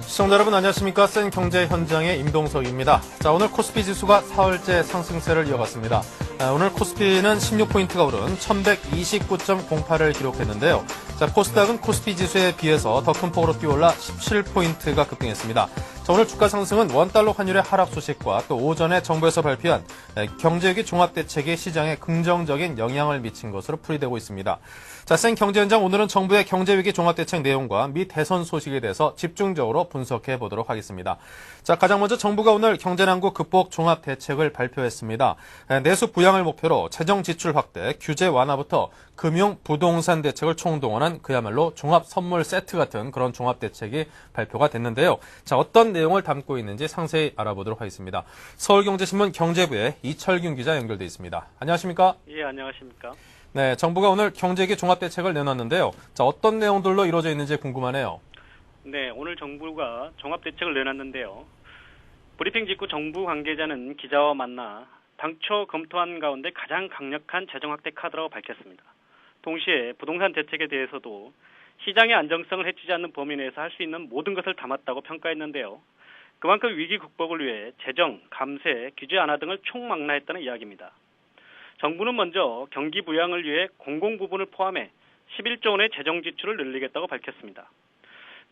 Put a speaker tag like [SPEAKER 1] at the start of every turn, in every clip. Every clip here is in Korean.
[SPEAKER 1] 시청자 여러분 안녕하십니까. 센 경제 현장의 임동석입니다. 자, 오늘 코스피 지수가 사흘째 상승세를 이어갔습니다. 오늘 코스피는 16포인트가 오른 1129.08을 기록했는데요. 자, 코스닥은 코스피 지수에 비해서 더 큰 폭으로 뛰어올라 17포인트가 급등했습니다. 자, 오늘 주가 상승은 원달러 환율의 하락 소식과 또 오전에 정부에서 발표한 경제위기 종합대책이 시장에 긍정적인 영향을 미친 것으로 풀이되고 있습니다. 자, 센 경제 현장 오늘은 정부의 경제위기 종합대책 내용과 미 대선 소식에 대해서 집중적으로 분석해 보도록 하겠습니다. 자, 가장 먼저 정부가 오늘 경제난국 극복 종합대책을 발표했습니다. 내수 부양을 목표로 재정 지출 확대, 규제 완화부터 금융, 부동산 대책을 총동원한 그야말로 종합 선물 세트 같은 그런 종합대책이 발표가 됐는데요. 자, 어떤 내용을 담고 있는지 상세히 알아보도록 하겠습니다. 서울경제신문 경제부의 이철균 기자 연결돼 있습니다. 안녕하십니까?
[SPEAKER 2] 예, 안녕하십니까?
[SPEAKER 1] 네, 정부가 오늘 경제위기 종합대책을 내놨는데요. 자, 어떤 내용들로 이루어져 있는지 궁금하네요.
[SPEAKER 2] 네, 오늘 정부가 종합대책을 내놨는데요. 브리핑 직후 정부 관계자는 기자와 만나 당초 검토한 가운데 가장 강력한 재정 확대 카드라고 밝혔습니다. 동시에 부동산 대책에 대해서도 시장의 안정성을 해치지 않는 범위 내에서 할 수 있는 모든 것을 담았다고 평가했는데요. 그만큼 위기 극복을 위해 재정, 감세, 규제 완화 등을 총망라했다는 이야기입니다. 정부는 먼저 경기 부양을 위해 공공 부분을 포함해 11조 원의 재정 지출을 늘리겠다고 밝혔습니다.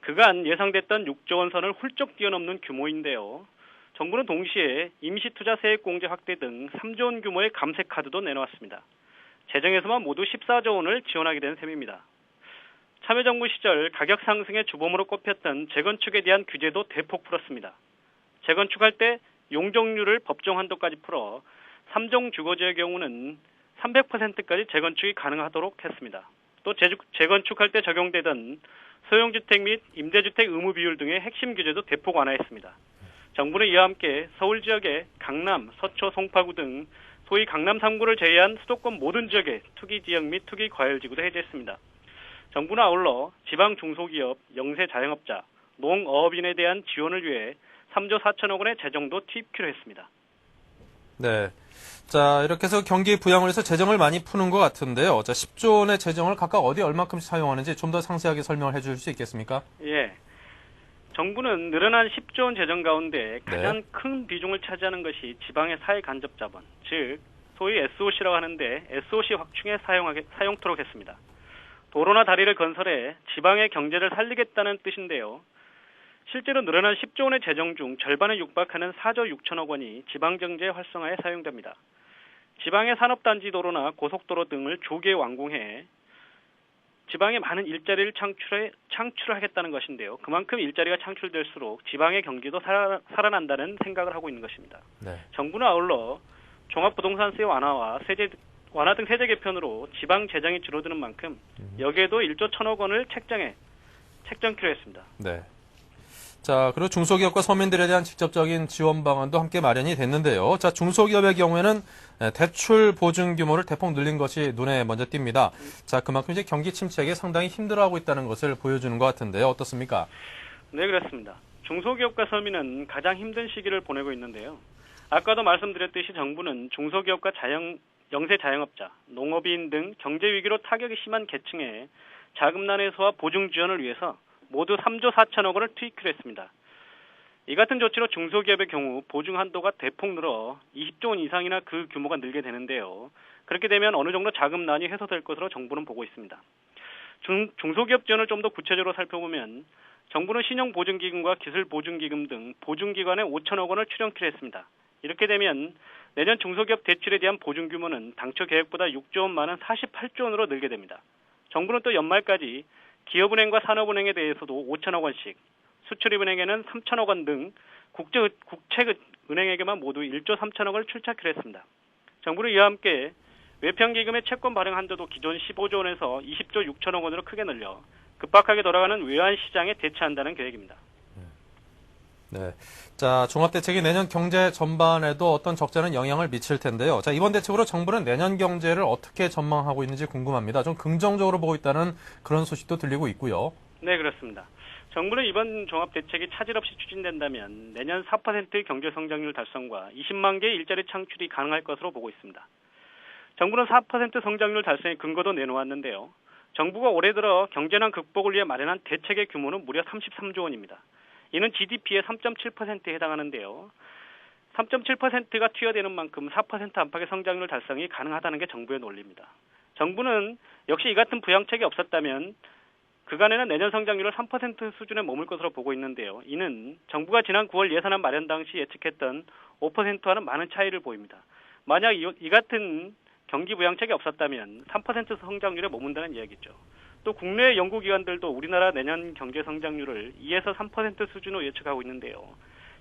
[SPEAKER 2] 그간 예상됐던 6조 원 선을 훌쩍 뛰어넘는 규모인데요. 정부는 동시에 임시투자 세액공제 확대 등 3조 원 규모의 감세 카드도 내놓았습니다. 재정에서만 모두 14조 원을 지원하게 된 셈입니다. 참여정부 시절 가격 상승의 주범으로 꼽혔던 재건축에 대한 규제도 대폭 풀었습니다. 재건축할 때 용적률을 법정 한도까지 풀어 3종 주거지의 경우는 300%까지 재건축이 가능하도록 했습니다. 또 재건축할 때 적용되던 소형주택 및 임대주택 의무 비율 등의 핵심 규제도 대폭 완화했습니다. 정부는 이와 함께 서울 지역의 강남, 서초, 송파구 등 소위 강남 3구를 제외한 수도권 모든 지역의 투기 지역 및 투기 과열지구도 해제했습니다. 정부는 아울러 지방 중소기업, 영세 자영업자, 농어업인에 대한 지원을 위해 3조 4천억 원의 재정도 투입키로 했습니다.
[SPEAKER 1] 네. 자, 이렇게 해서 경기 부양을 해서 재정을 많이 푸는 것 같은데요. 자, 10조 원의 재정을 각각 어디 얼마큼씩 사용하는지 좀 더 상세하게 설명을 해줄 수 있겠습니까?
[SPEAKER 2] 예. 정부는 늘어난 10조 원 재정 가운데 가장 큰 비중을 차지하는 것이 지방의 사회 간접 자본, 즉 소위 SOC라고 하는데 SOC 확충에 사용토록 했습니다. 도로나 다리를 건설해 지방의 경제를 살리겠다는 뜻인데요. 실제로 늘어난 10조 원의 재정 중 절반에 육박하는 4조 6천억 원이 지방경제 활성화에 사용됩니다. 지방의 산업단지 도로나 고속도로 등을 조기에 완공해 지방에 많은 일자리를 창출하겠다는 것인데요. 그만큼 일자리가 창출될수록 지방의 경기도 살아난다는 생각을 하고 있는 것입니다. 네. 정부는 아울러 종합부동산세 완화 등 세제 개편으로 지방 재정이 줄어드는 만큼 여기에도 1조 1천억 원을 책정키로 했습니다.
[SPEAKER 1] 네. 자, 그리고 중소기업과 서민들에 대한 직접적인 지원 방안도 함께 마련이 됐는데요. 자, 중소기업의 경우에는 대출 보증 규모를 대폭 늘린 것이 눈에 먼저 띕니다. 자, 그만큼 이제 경기 침체에 상당히 힘들어하고 있다는 것을 보여주는 것 같은데요. 어떻습니까?
[SPEAKER 2] 네, 그렇습니다. 중소기업과 서민은 가장 힘든 시기를 보내고 있는데요. 아까도 말씀드렸듯이 정부는 중소기업과 영세 자영업자, 농업인 등 경제 위기로 타격이 심한 계층에 자금난 해소와 보증 지원을 위해서 모두 3조 4천억 원을 투입키로 했습니다. 이 같은 조치로 중소기업의 경우 보증 한도가 대폭 늘어 20조 원 이상이나 그 규모가 늘게 되는데요. 그렇게 되면 어느 정도 자금난이 해소될 것으로 정부는 보고 있습니다. 중소기업 지원을 좀 더 구체적으로 살펴보면 정부는 신용보증기금과 기술보증기금 등 보증기관에 5천억 원을 출연키로 했습니다. 이렇게 되면 내년 중소기업 대출에 대한 보증 규모는 당초 계획보다 6조 원 많은 48조 원으로 늘게 됩니다. 정부는 또 연말까지 기업은행과 산업은행에 대해서도 5천억 원씩, 수출입은행에는 3천억 원 등 국채은행에게만 모두 1조 3천억 원을 출자키로 했습니다. 정부는 이와 함께 외평기금의 채권 발행 한도도 기존 15조 원에서 20조 6천억 원으로 크게 늘려 급박하게 돌아가는 외환시장에 대처한다는 계획입니다.
[SPEAKER 1] 네. 자, 종합대책이 내년 경제 전반에도 어떤 적잖은 영향을 미칠 텐데요. 자, 이번 대책으로 정부는 내년 경제를 어떻게 전망하고 있는지 궁금합니다. 좀 긍정적으로 보고 있다는 그런 소식도 들리고 있고요.
[SPEAKER 2] 네, 그렇습니다. 정부는 이번 종합대책이 차질 없이 추진된다면 내년 4%의 경제성장률 달성과 20만 개의 일자리 창출이 가능할 것으로 보고 있습니다. 정부는 4% 성장률 달성의 근거도 내놓았는데요. 정부가 올해 들어 경제난 극복을 위해 마련한 대책의 규모는 무려 33조 원입니다. 이는 GDP의 3.7%에 해당하는데요. 3.7%가 투여되는 만큼 4% 안팎의 성장률 달성이 가능하다는 게 정부의 논리입니다. 정부는 역시 이 같은 부양책이 없었다면 그간에는 내년 성장률을 3% 수준에 머물 것으로 보고 있는데요. 이는 정부가 지난 9월 예산안 마련 당시 예측했던 5%와는 많은 차이를 보입니다. 만약 이 같은 경기 부양책이 없었다면 3% 성장률에 머문다는 이야기죠. 또 국내 연구기관들도 우리나라 내년 경제 성장률을 2에서 3% 수준으로 예측하고 있는데요.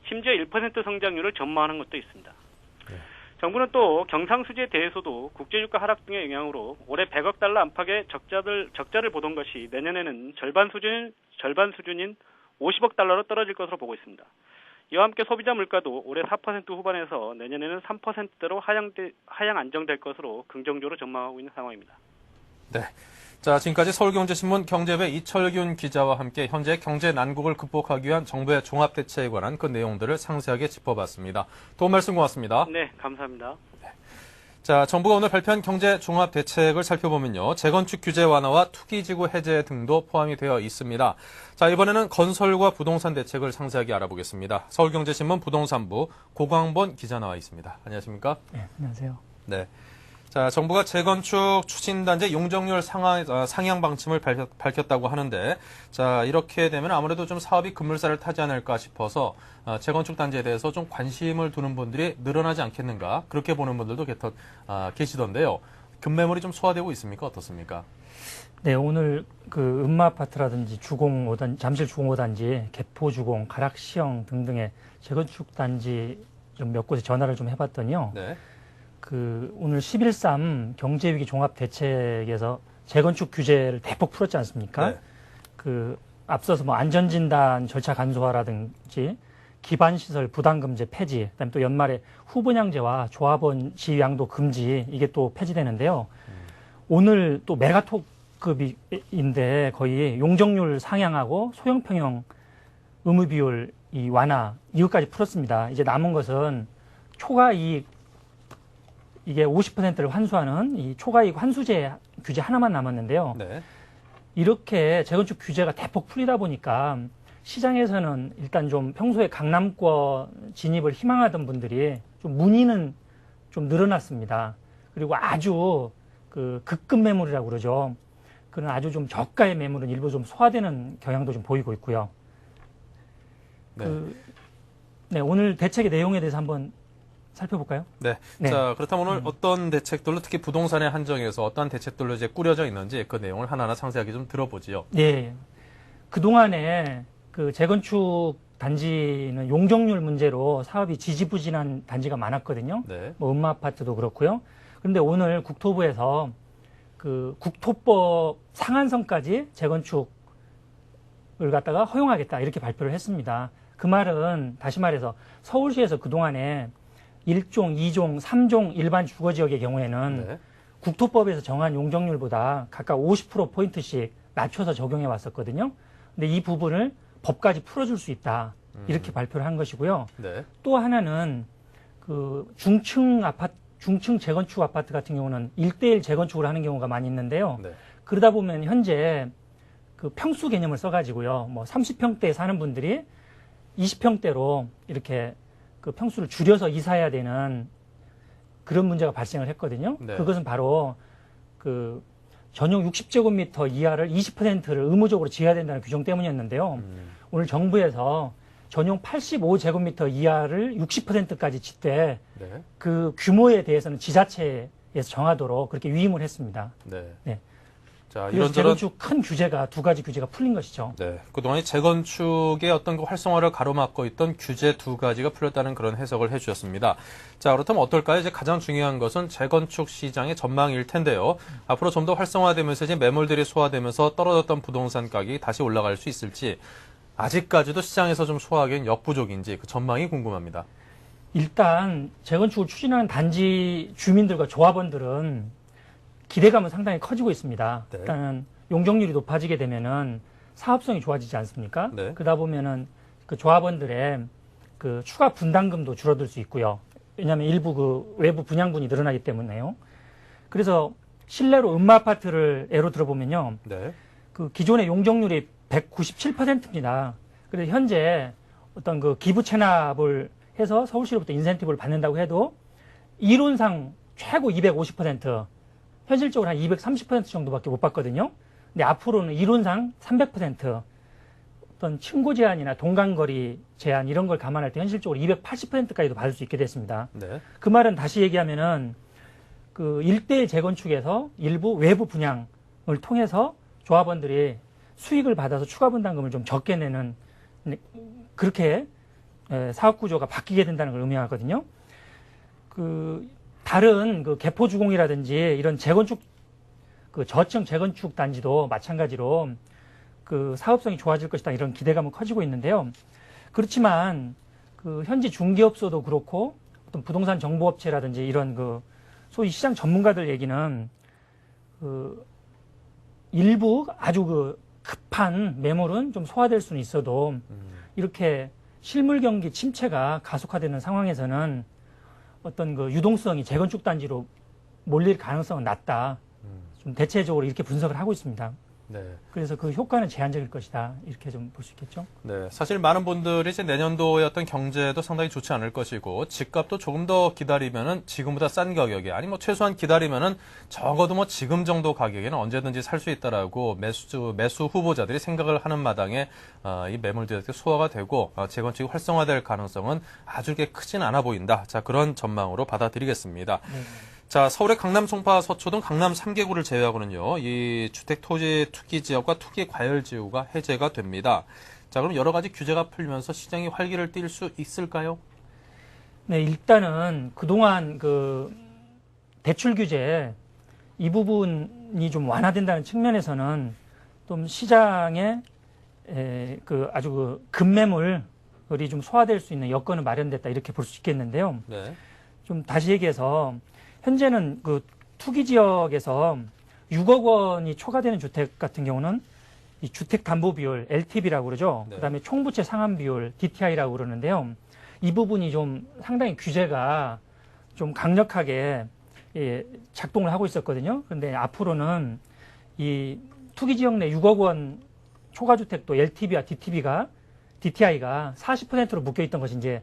[SPEAKER 2] 심지어 1% 성장률을 전망하는 것도 있습니다.
[SPEAKER 1] 네.
[SPEAKER 2] 정부는 또 경상수지에 대해서도 국제유가 하락 등의 영향으로 올해 100억 달러 안팎의 적자를 보던 것이 내년에는 절반 수준인 50억 달러로 떨어질 것으로 보고 있습니다. 이와 함께 소비자 물가도 올해 4% 후반에서 내년에는 3%대로 하향 안정될 것으로 긍정적으로 전망하고 있는 상황입니다.
[SPEAKER 1] 네. 자, 지금까지 서울경제신문 경제부의 이철균 기자와 함께 현재 경제 난국을 극복하기 위한 정부의 종합대책에 관한 그 내용들을 상세하게 짚어봤습니다. 도움 말씀 고맙습니다.
[SPEAKER 2] 네, 감사합니다.
[SPEAKER 1] 자, 정부가 오늘 발표한 경제 종합대책을 살펴보면요. 재건축 규제 완화와 투기지구 해제 등도 포함이 되어 있습니다. 자, 이번에는 건설과 부동산 대책을 상세하게 알아보겠습니다. 서울경제신문 부동산부 고광본 기자 나와 있습니다. 안녕하십니까?
[SPEAKER 3] 네, 안녕하세요.
[SPEAKER 1] 네. 자, 정부가 재건축 추진단지 용적률 상향 방침을 밝혔다고 하는데, 자, 이렇게 되면 아무래도 좀 사업이 급물살을 타지 않을까 싶어서 재건축 단지에 대해서 좀 관심을 두는 분들이 늘어나지 않겠는가, 그렇게 보는 분들도 계시던데요. 급매물이 좀 소화되고 있습니까? 어떻습니까?
[SPEAKER 3] 네, 오늘 그 음마아파트라든지 잠실 주공 5단지, 개포주공, 가락시형 등등의 재건축 단지 좀 몇 곳에 전화를 좀 해봤더니요.
[SPEAKER 1] 네.
[SPEAKER 3] 오늘 11.3 경제위기 종합대책에서 재건축 규제를 대폭 풀었지 않습니까?
[SPEAKER 1] 네.
[SPEAKER 3] 앞서서 뭐 안전진단 절차 간소화라든지 기반시설 부담금제 폐지, 그다음에 또 연말에 후분양제와 조합원 지위 양도 금지, 이게 또 폐지되는데요. 오늘 또 메가톤급인데 거의 용적률 상향하고 소형 평형 의무 비율 이 완화 이것까지 풀었습니다. 이제 남은 것은 초과이익 이게 50%를 환수하는 이 초과이익 환수제 규제 하나만 남았는데요.
[SPEAKER 1] 네.
[SPEAKER 3] 이렇게 재건축 규제가 대폭 풀리다 보니까 시장에서는 일단 좀 평소에 강남권 진입을 희망하던 분들이 좀 문의는 좀 늘어났습니다. 그리고 아주 극급 매물이라고 그러죠. 그런 아주 좀 저가의 매물은 일부 좀 소화되는 경향도 좀 보이고 있고요.
[SPEAKER 1] 네.
[SPEAKER 3] 네, 오늘 대책의 내용에 대해서 한번 살펴볼까요?
[SPEAKER 1] 네.
[SPEAKER 3] 네.
[SPEAKER 1] 자, 그렇다면 오늘 어떤 대책들로, 특히 부동산에 한정해서 어떤 대책들로 이제 꾸려져 있는지 그 내용을 하나하나 상세하게 좀 들어보지요.
[SPEAKER 3] 네. 그동안에 재건축 단지는 용적률 문제로 사업이 지지부진한 단지가 많았거든요.
[SPEAKER 1] 네.
[SPEAKER 3] 뭐 음마아파트도 그렇고요. 그런데 오늘 국토부에서 국토법 상한선까지 재건축을 갖다가 허용하겠다 이렇게 발표를 했습니다. 그 말은 다시 말해서 서울시에서 그동안에 1종, 2종, 3종 일반 주거지역의 경우에는
[SPEAKER 1] 네.
[SPEAKER 3] 국토법에서 정한 용적률보다 각각 50%포인트씩 낮춰서 적용해 왔었거든요. 근데 이 부분을 법까지 풀어줄 수 있다. 이렇게 발표를 한 것이고요.
[SPEAKER 1] 네.
[SPEAKER 3] 또 하나는 중층 재건축 아파트 같은 경우는 1:1 재건축을 하는 경우가 많이 있는데요.
[SPEAKER 1] 네.
[SPEAKER 3] 그러다 보면 현재 평수 개념을 써가지고요. 뭐 30평대에 사는 분들이 20평대로 이렇게 평수를 줄여서 이사해야 되는 그런 문제가 발생을 했거든요.
[SPEAKER 1] 네.
[SPEAKER 3] 그것은 바로 전용 60제곱미터 이하를 20%를 의무적으로 지어야 된다는 규정 때문이었는데요. 오늘 정부에서 전용 85제곱미터 이하를 60%까지 짓되
[SPEAKER 1] 네.
[SPEAKER 3] 그 규모에 대해서는 지자체에서 정하도록 그렇게 위임을 했습니다.
[SPEAKER 1] 네.
[SPEAKER 3] 네.
[SPEAKER 1] 자,
[SPEAKER 3] 그래서
[SPEAKER 1] 이런저런
[SPEAKER 3] 재건축 큰 규제가 두 가지 규제가 풀린 것이죠.
[SPEAKER 1] 네. 그동안 재건축의 어떤 활성화를 가로막고 있던 규제 두 가지가 풀렸다는 그런 해석을 해주셨습니다. 자, 그렇다면 어떨까요? 이제 가장 중요한 것은 재건축 시장의 전망일 텐데요. 앞으로 좀 더 활성화되면서 이제 매물들이 소화되면서 떨어졌던 부동산 가격이 다시 올라갈 수 있을지, 아직까지도 시장에서 좀 소화하기엔 역부족인지 그 전망이 궁금합니다.
[SPEAKER 3] 일단 재건축을 추진하는 단지 주민들과 조합원들은 기대감은 상당히 커지고 있습니다.
[SPEAKER 1] 네.
[SPEAKER 3] 일단은 용적률이 높아지게 되면은 사업성이 좋아지지 않습니까?
[SPEAKER 1] 네.
[SPEAKER 3] 그러다 보면은 조합원들의 추가 분담금도 줄어들 수 있고요. 왜냐하면 일부 외부 분양분이 늘어나기 때문에요. 그래서 실내로 음마아파트를 예로 들어보면요.
[SPEAKER 1] 네.
[SPEAKER 3] 기존의 용적률이 197%입니다. 그래서 현재 어떤 그 기부 체납을 해서 서울시로부터 인센티브를 받는다고 해도 이론상 최고 250%, 현실적으로 한 230% 정도밖에 못 받거든요. 근데 앞으로는 이론상 300%, 어떤 층고 제한이나 동간거리 제한 이런 걸 감안할 때 현실적으로 280%까지도 받을 수 있게 됐습니다.
[SPEAKER 1] 네.
[SPEAKER 3] 그 말은 다시 얘기하면은 그 1대1 재건축에서 일부 외부 분양을 통해서 조합원들이 수익을 받아서 추가 분담금을 좀 적게 내는 그렇게 사업 구조가 바뀌게 된다는 걸 의미하거든요. 그 다른 그 개포주공이라든지 이런 재건축 그 저층 재건축 단지도 마찬가지로 그 사업성이 좋아질 것이다 이런 기대감은 커지고 있는데요. 그렇지만 그 현지 중개업소도 그렇고 어떤 부동산 정보업체라든지 이런 그 소위 시장 전문가들 얘기는 그 일부 아주 그 급한 매물은 좀 소화될 수는 있어도 이렇게 실물 경기 침체가 가속화되는 상황에서는 어떤 그 유동성이 재건축 단지로 몰릴 가능성은 낮다. 좀 대체적으로 이렇게 분석을 하고 있습니다.
[SPEAKER 1] 네.
[SPEAKER 3] 그래서 그 효과는 제한적일 것이다. 이렇게 좀 볼 수 있겠죠.
[SPEAKER 1] 네. 사실 많은 분들이 이제 내년도의 어떤 경제도 상당히 좋지 않을 것이고, 집값도 조금 더 기다리면은 지금보다 싼 가격에, 아니 뭐 최소한 기다리면은 적어도 뭐 지금 정도 가격에는 언제든지 살 수 있다라고 매수 후보자들이 생각을 하는 마당에, 이 매물들이 소화가 되고, 재건축이 활성화될 가능성은 아주 그렇게 크진 않아 보인다. 자, 그런 전망으로 받아들이겠습니다.
[SPEAKER 3] 네.
[SPEAKER 1] 자, 서울의 강남, 송파, 서초 등 강남 3개구를 제외하고는요, 이 주택 토지 투기 지역과 투기 과열 지구가 해제가 됩니다. 자, 그럼 여러 가지 규제가 풀리면서 시장이 활기를 띨 수 있을까요?
[SPEAKER 3] 네, 일단은 그동안 그 대출 규제 이 부분이 좀 완화된다는 측면에서는 좀 시장에 그 아주 그 급매물이 좀 소화될 수 있는 여건은 마련됐다 이렇게 볼 수 있겠는데요.
[SPEAKER 1] 네.
[SPEAKER 3] 좀 다시 얘기해서 현재는 그 투기 지역에서 6억 원이 초과되는 주택 같은 경우는 이 주택 담보 비율 LTV라고 그러죠.
[SPEAKER 1] 네.
[SPEAKER 3] 그다음에 총부채 상환 비율 DTI라고 그러는데요. 이 부분이 좀 상당히 규제가 좀 강력하게 작동을 하고 있었거든요. 그런데 앞으로는 이 투기 지역 내 6억 원 초과 주택도 LTV와 DTI가 40%로 묶여 있던 것이 이제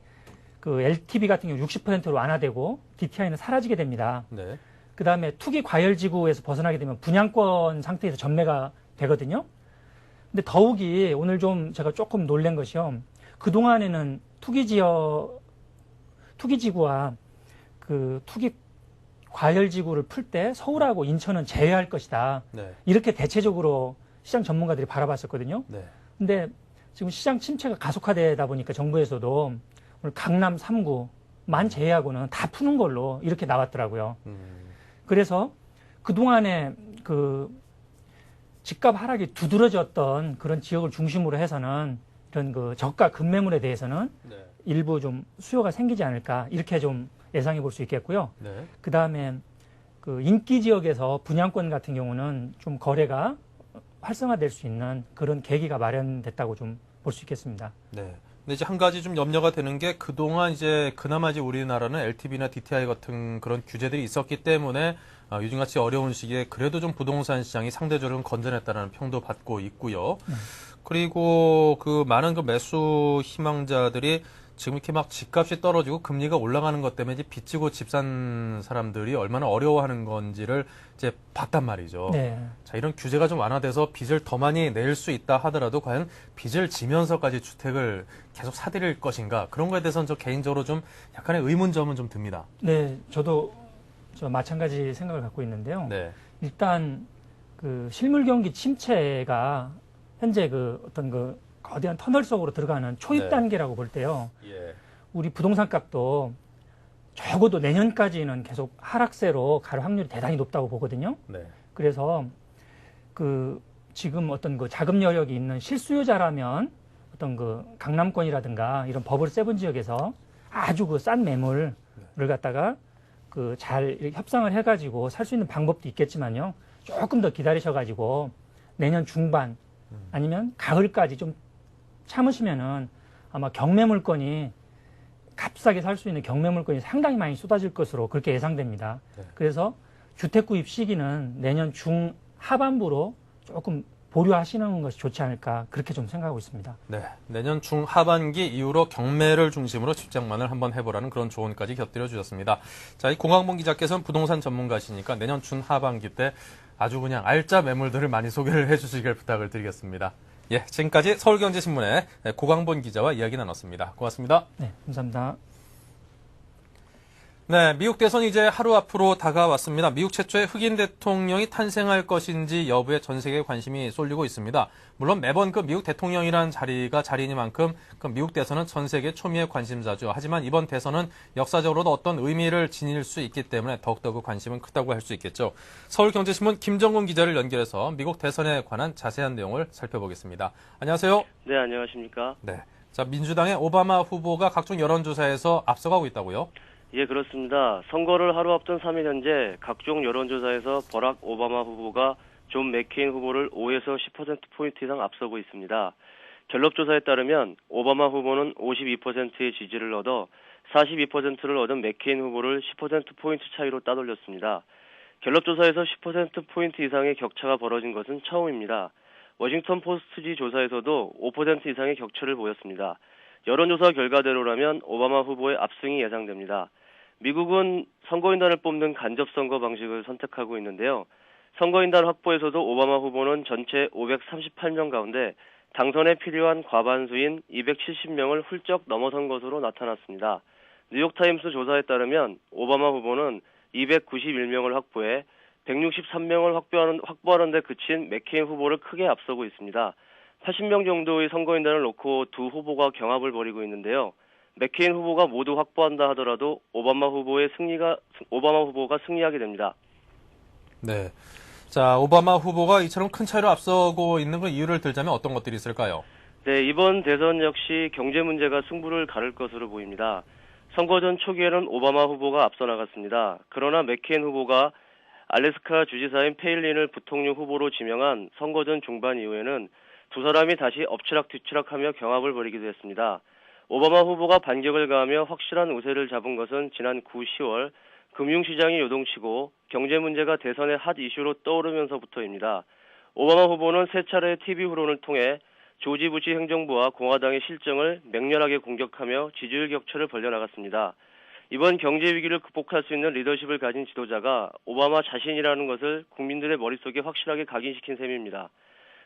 [SPEAKER 3] 그 LTV 같은 경우 60%로 완화되고 DTI는 사라지게 됩니다.
[SPEAKER 1] 네.
[SPEAKER 3] 그 다음에 투기 과열 지구에서 벗어나게 되면 분양권 상태에서 전매가 되거든요. 근데 더욱이 오늘 좀 제가 조금 놀란 것이요. 그동안에는 투기 지구와 그 투기 과열 지구를 풀 때 서울하고 인천은 제외할 것이다.
[SPEAKER 1] 네.
[SPEAKER 3] 이렇게 대체적으로 시장 전문가들이 바라봤었거든요.
[SPEAKER 1] 네.
[SPEAKER 3] 근데 지금 시장 침체가 가속화되다 보니까 정부에서도 오늘 강남 3구만 제외하고는 다 푸는 걸로 이렇게 나왔더라고요. 그래서 그동안에 그 집값 하락이 두드러졌던 그런 지역을 중심으로 해서는 이런 그 저가 급매물에 대해서는
[SPEAKER 1] 네.
[SPEAKER 3] 일부 좀 수요가 생기지 않을까 이렇게 좀 예상해 볼 수 있겠고요.
[SPEAKER 1] 네.
[SPEAKER 3] 그 다음에 그 인기 지역에서 분양권 같은 경우는 좀 거래가 활성화될 수 있는 그런 계기가 마련됐다고 좀 볼 수 있겠습니다.
[SPEAKER 1] 네. 근데 이제 한 가지 좀 염려가 되는 게 그동안 이제 그나마 이제 우리나라는 LTV나 DTI 같은 그런 규제들이 있었기 때문에 요즘같이 어려운 시기에 그래도 좀 부동산 시장이 상대적으로 건전했다는 평도 받고 있고요. 그리고 그 많은 그 매수 희망자들이 지금 이렇게 막 집값이 떨어지고 금리가 올라가는 것 때문에 이제 빚지고 집 산 사람들이 얼마나 어려워하는 건지를 이제 봤단 말이죠.
[SPEAKER 3] 네.
[SPEAKER 1] 자, 이런 규제가 좀 완화돼서 빚을 더 많이 낼 수 있다 하더라도 과연 빚을 지면서까지 주택을 계속 사들일 것인가 그런 거에 대해서는 저 개인적으로 좀 약간의 의문점은 좀 듭니다.
[SPEAKER 3] 네, 저도 마찬가지 생각을 갖고 있는데요.
[SPEAKER 1] 네.
[SPEAKER 3] 일단 그 실물 경기 침체가 현재 그 어떤 그 거대한 터널 속으로 들어가는 초입
[SPEAKER 1] 네.
[SPEAKER 3] 단계라고 볼 때요.
[SPEAKER 1] 예.
[SPEAKER 3] 우리 부동산 값도 적어도 내년까지는 계속 하락세로 갈 확률이 대단히 높다고 보거든요.
[SPEAKER 1] 네.
[SPEAKER 3] 그래서 그 지금 어떤 그 자금 여력이 있는 실수요자라면 어떤 그 강남권이라든가 이런 버블 세븐 지역에서 아주 그 싼 매물을 갖다가 그 잘 협상을 해가지고 살 수 있는 방법도 있겠지만요. 조금 더 기다리셔가지고 내년 중반 아니면 가을까지 좀 참으시면은 아마 경매물건이 값싸게 살 수 있는 경매물건이 상당히 많이 쏟아질 것으로 그렇게 예상됩니다.
[SPEAKER 1] 네.
[SPEAKER 3] 그래서 주택 구입 시기는 내년 중하반부로 조금 보류하시는 것이 좋지 않을까 그렇게 좀 생각하고 있습니다.
[SPEAKER 1] 네, 내년 중하반기 이후로 경매를 중심으로 집장만을 한번 해보라는 그런 조언까지 곁들여 주셨습니다. 자, 이 공항봉 기자께서는 부동산 전문가시니까 내년 중하반기 때 아주 그냥 알짜 매물들을 많이 소개를 해주시길 부탁을 드리겠습니다. 예, 지금까지 서울경제신문의 고광본 기자와 이야기 나눴습니다. 고맙습니다.
[SPEAKER 3] 네, 감사합니다.
[SPEAKER 1] 네, 미국 대선이 이제 하루 앞으로 다가왔습니다. 미국 최초의 흑인 대통령이 탄생할 것인지 여부에 전 세계에 관심이 쏠리고 있습니다. 물론 매번 그 미국 대통령이라는 자리가 자리니만큼 그 미국 대선은 전 세계 초미의 관심사죠. 하지만 이번 대선은 역사적으로도 어떤 의미를 지닐 수 있기 때문에 더욱더 그 관심은 크다고 할 수 있겠죠. 서울경제신문 김정근 기자를 연결해서 미국 대선에 관한 자세한 내용을 살펴보겠습니다. 안녕하세요.
[SPEAKER 4] 네, 안녕하십니까.
[SPEAKER 1] 네, 자, 민주당의 오바마 후보가 각종 여론조사에서 앞서가고 있다고요?
[SPEAKER 4] 예, 그렇습니다. 선거를 하루 앞둔 3일 현재 각종 여론조사에서 버락 오바마 후보가 존 맥케인 후보를 5에서 10%포인트 이상 앞서고 있습니다. 갤럽 조사에 따르면 오바마 후보는 52%의 지지를 얻어 42%를 얻은 맥케인 후보를 10%포인트 차이로 따돌렸습니다. 갤럽 조사에서 10%포인트 이상의 격차가 벌어진 것은 처음입니다. 워싱턴 포스트지 조사에서도 5% 이상의 격차를 보였습니다. 여론조사 결과대로라면 오바마 후보의 압승이 예상됩니다. 미국은 선거인단을 뽑는 간접선거 방식을 선택하고 있는데요. 선거인단 확보에서도 오바마 후보는 전체 538명 가운데 당선에 필요한 과반수인 270명을 훌쩍 넘어선 것으로 나타났습니다. 뉴욕타임스 조사에 따르면 오바마 후보는 291명을 확보해 163명을 확보하는 데 그친 맥케인 후보를 크게 앞서고 있습니다. 80명 정도의 선거인단을 놓고 두 후보가 경합을 벌이고 있는데요. 맥케인 후보가 모두 확보한다 하더라도 오바마 후보가 승리하게 됩니다.
[SPEAKER 1] 네. 자, 오바마 후보가 이처럼 큰 차이로 앞서고 있는 그 이유를 들자면 어떤 것들이 있을까요?
[SPEAKER 4] 네, 이번 대선 역시 경제 문제가 승부를 가를 것으로 보입니다. 선거 전 초기에는 오바마 후보가 앞서 나갔습니다. 그러나 맥케인 후보가 알래스카 주지사인 페일린을 부통령 후보로 지명한 선거 전 중반 이후에는 두 사람이 다시 엎치락뒤치락하며 경합을 벌이기도 했습니다. 오바마 후보가 반격을 가하며 확실한 우세를 잡은 것은 지난 9, 10월 금융시장이 요동치고 경제 문제가 대선의 핫 이슈로 떠오르면서부터입니다. 오바마 후보는 세 차례의 TV 후론을 통해 조지 부시 행정부와 공화당의 실정을 맹렬하게 공격하며 지지율 격차를 벌려나갔습니다. 이번 경제 위기를 극복할 수 있는 리더십을 가진 지도자가 오바마 자신이라는 것을 국민들의 머릿속에 확실하게 각인시킨 셈입니다.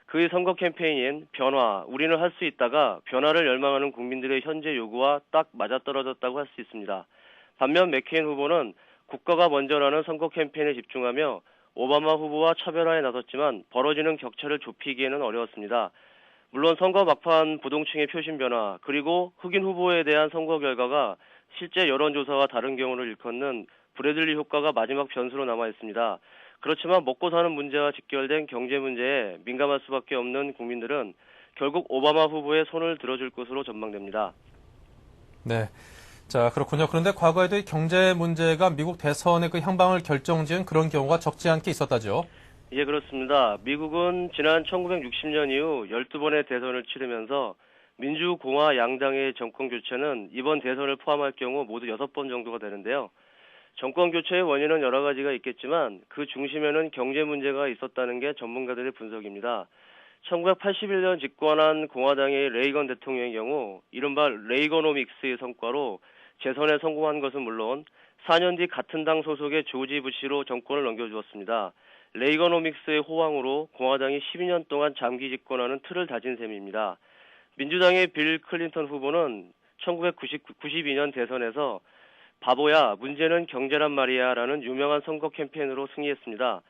[SPEAKER 4] 그의 선거 캠페인인 변화, 우리는 할 수 있다가 변화를 열망하는 국민들의 현재 요구와 딱 맞아떨어졌다고 할 수 있습니다. 반면 맥케인 후보는 국가가 먼저라는 선거 캠페인에 집중하며 오바마 후보와 차별화에 나섰지만 벌어지는 격차를 좁히기에는 어려웠습니다. 물론 선거 막판 부동층의 표심 변화, 그리고 흑인 후보에 대한 선거 결과가 실제 여론조사와 다른 경우를 일컫는 브래들리 효과가 마지막 변수로 남아 있습니다. 그렇지만 먹고 사는 문제와 직결된 경제 문제에 민감할 수밖에 없는 국민들은 결국 오바마 후보의 손을 들어줄 것으로 전망됩니다.
[SPEAKER 1] 네. 자, 그렇군요. 그런데 과거에도 이 경제 문제가 미국 대선의 그 향방을 결정지은 그런 경우가 적지 않게 있었다죠.
[SPEAKER 4] 예, 그렇습니다. 미국은 지난 1960년 이후 12번의 대선을 치르면서 민주공화 양당의 정권 교체는 이번 대선을 포함할 경우 모두 6번 정도가 되는데요. 정권 교체의 원인은 여러 가지가 있겠지만 그 중심에는 경제 문제가 있었다는 게 전문가들의 분석입니다. 1981년 집권한 공화당의 레이건 대통령의 경우 이른바 레이거노믹스의 성과로 재선에 성공한 것은 물론 4년 뒤 같은 당 소속의 조지 부시로 정권을 넘겨주었습니다. 레이거노믹스의 호황으로 공화당이 12년 동안 장기 집권하는 틀을 다진 셈입니다. 민주당의 빌 클린턴 후보는 1992년 대선에서 바보야, 문제는 경제란 말이야 라는 유명한 선거 캠페인으로 승리했습니다.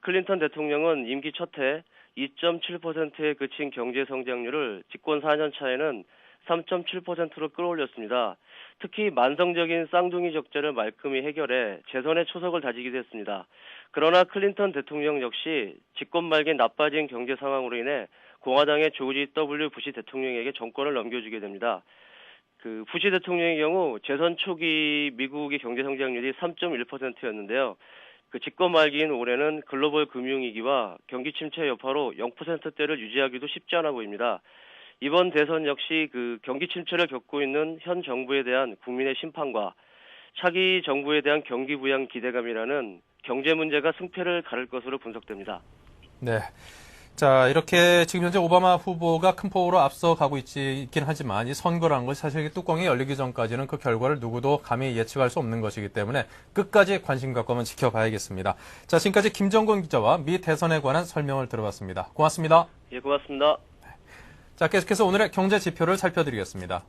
[SPEAKER 4] 클린턴 대통령은 임기 첫 해 2.7%에 그친 경제 성장률을 집권 4년 차에는 3.7%로 끌어올렸습니다. 특히 만성적인 쌍둥이 적자를 말끔히 해결해 재선의 초석을 다지기도 했습니다. 그러나 클린턴 대통령 역시 집권 말기 나빠진 경제 상황으로 인해 공화당의 조지 W. 부시 대통령에게 정권을 넘겨주게 됩니다. 부시 대통령의 경우 재선 초기 미국의 경제 성장률이 3.1%였는데요. 집권 말기인 올해는 글로벌 금융위기와 경기 침체 여파로 0%대를 유지하기도 쉽지 않아 보입니다. 이번 대선 역시 경기 침체를 겪고 있는 현 정부에 대한 국민의 심판과 차기 정부에 대한 경기 부양 기대감이라는 경제 문제가 승패를 가를 것으로 분석됩니다.
[SPEAKER 1] 네. 자, 이렇게 지금 현재 오바마 후보가 큰 폭으로 앞서가고 있긴 하지만 이 선거라는 것이 사실 뚜껑이 열리기 전까지는 그 결과를 누구도 감히 예측할 수 없는 것이기 때문에 끝까지 관심 갖고 한번 지켜봐야겠습니다. 자, 지금까지 김정곤 기자와 미 대선에 관한 설명을 들어봤습니다. 고맙습니다.
[SPEAKER 4] 예, 고맙습니다.
[SPEAKER 1] 자, 계속해서 오늘의 경제 지표를 살펴드리겠습니다.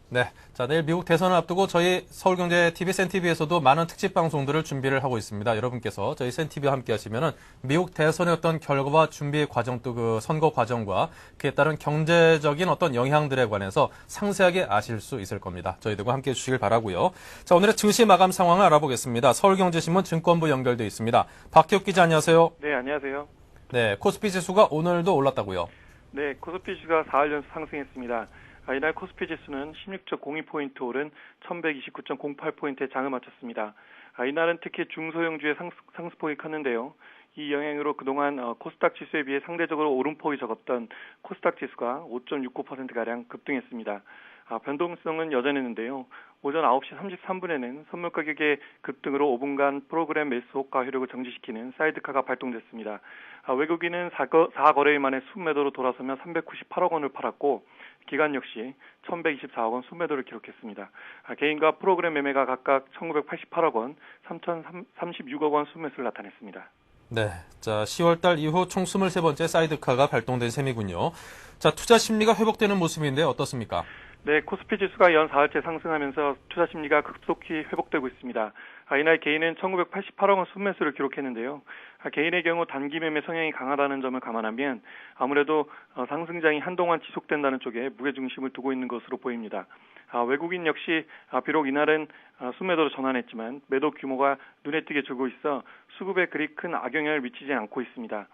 [SPEAKER 1] 네. 자, 내일 미국 대선을 앞두고 저희 서울경제TV, 센TV에서도 많은 특집 방송들을 준비를 하고 있습니다. 여러분께서 저희 센TV와 함께 하시면은 미국 대선의 어떤 결과와 준비 과정 또 그 선거 과정과 그에 따른 경제적인 어떤 영향들에 관해서 상세하게 아실 수 있을 겁니다. 저희들과 함께 해주시길 바라고요. 자, 오늘의 증시 마감 상황을 알아보겠습니다. 서울경제신문 증권부 연결되어 있습니다. 박희욱 기자 안녕하세요.
[SPEAKER 5] 네, 안녕하세요.
[SPEAKER 1] 네, 코스피 지수가 오늘도 올랐다고요.
[SPEAKER 5] 네, 코스피 지수가 4일 연속 상승했습니다. 이날 코스피 지수는 16.02포인트 오른 1129.08포인트에 장을 마쳤습니다. 이날은 특히 중소형주의 상승폭이 컸는데요. 이 영향으로 그동안 코스닥 지수에 비해 상대적으로 오름폭이 적었던 코스닥 지수가 5.69%가량 급등했습니다. 변동성은 여전했는데요. 오전 9시 33분에는 선물 가격의 급등으로 5분간 프로그램 매수 효과 효력을 정지시키는 사이드카가 발동됐습니다. 외국인은 4거래일 만에 순매도로 돌아서며 398억 원을 팔았고 기관 역시 1124억 원 순매도를 기록했습니다. 개인과 프로그램 매매가 각각 1988억 원, 3036억 원 순매수를 나타냈습니다.
[SPEAKER 1] 네. 자, 10월달 이후 총 23번째 사이드카가 발동된 셈이군요. 자, 투자 심리가 회복되는 모습인데 어떻습니까?
[SPEAKER 5] 네, 코스피 지수가 연 4일째 상승하면서 투자 심리가 급속히 회복되고 있습니다. 이날 개인은 1988억 원 순매수를 기록했는데요. 개인의 경우 단기 매매 성향이 강하다는 점을 감안하면 아무래도 상승장이 한동안 지속된다는 쪽에 무게중심을 두고 있는 것으로 보입니다. 외국인 역시 비록 이날은 순매도로 전환했지만 매도 규모가 눈에 띄게 줄고 있어 수급에 그리 큰 악영향을 미치지 않고 있습니다.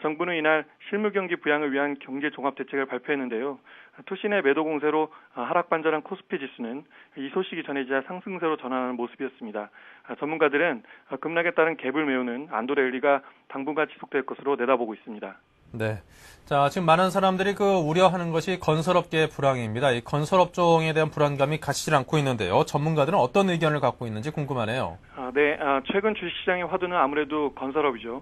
[SPEAKER 5] 정부는 이날 실물경기 부양을 위한 경제종합대책을 발표했는데요. 투신의 매도 공세로 하락 반전한 코스피 지수는 이 소식이 전해지자 상승세로 전환하는 모습이었습니다. 전문가들은 급락에 따른 갭을 메우는 안도 랠리가 당분간 지속될 것으로 내다보고 있습니다.
[SPEAKER 1] 네. 자, 지금 많은 사람들이 우려하는 것이 건설업계의 불황입니다. 이 건설업종에 대한 불안감이 가시질 않고 있는데요. 전문가들은 어떤 의견을 갖고 있는지 궁금하네요.
[SPEAKER 5] 네. 최근 주식시장의 화두는 아무래도 건설업이죠.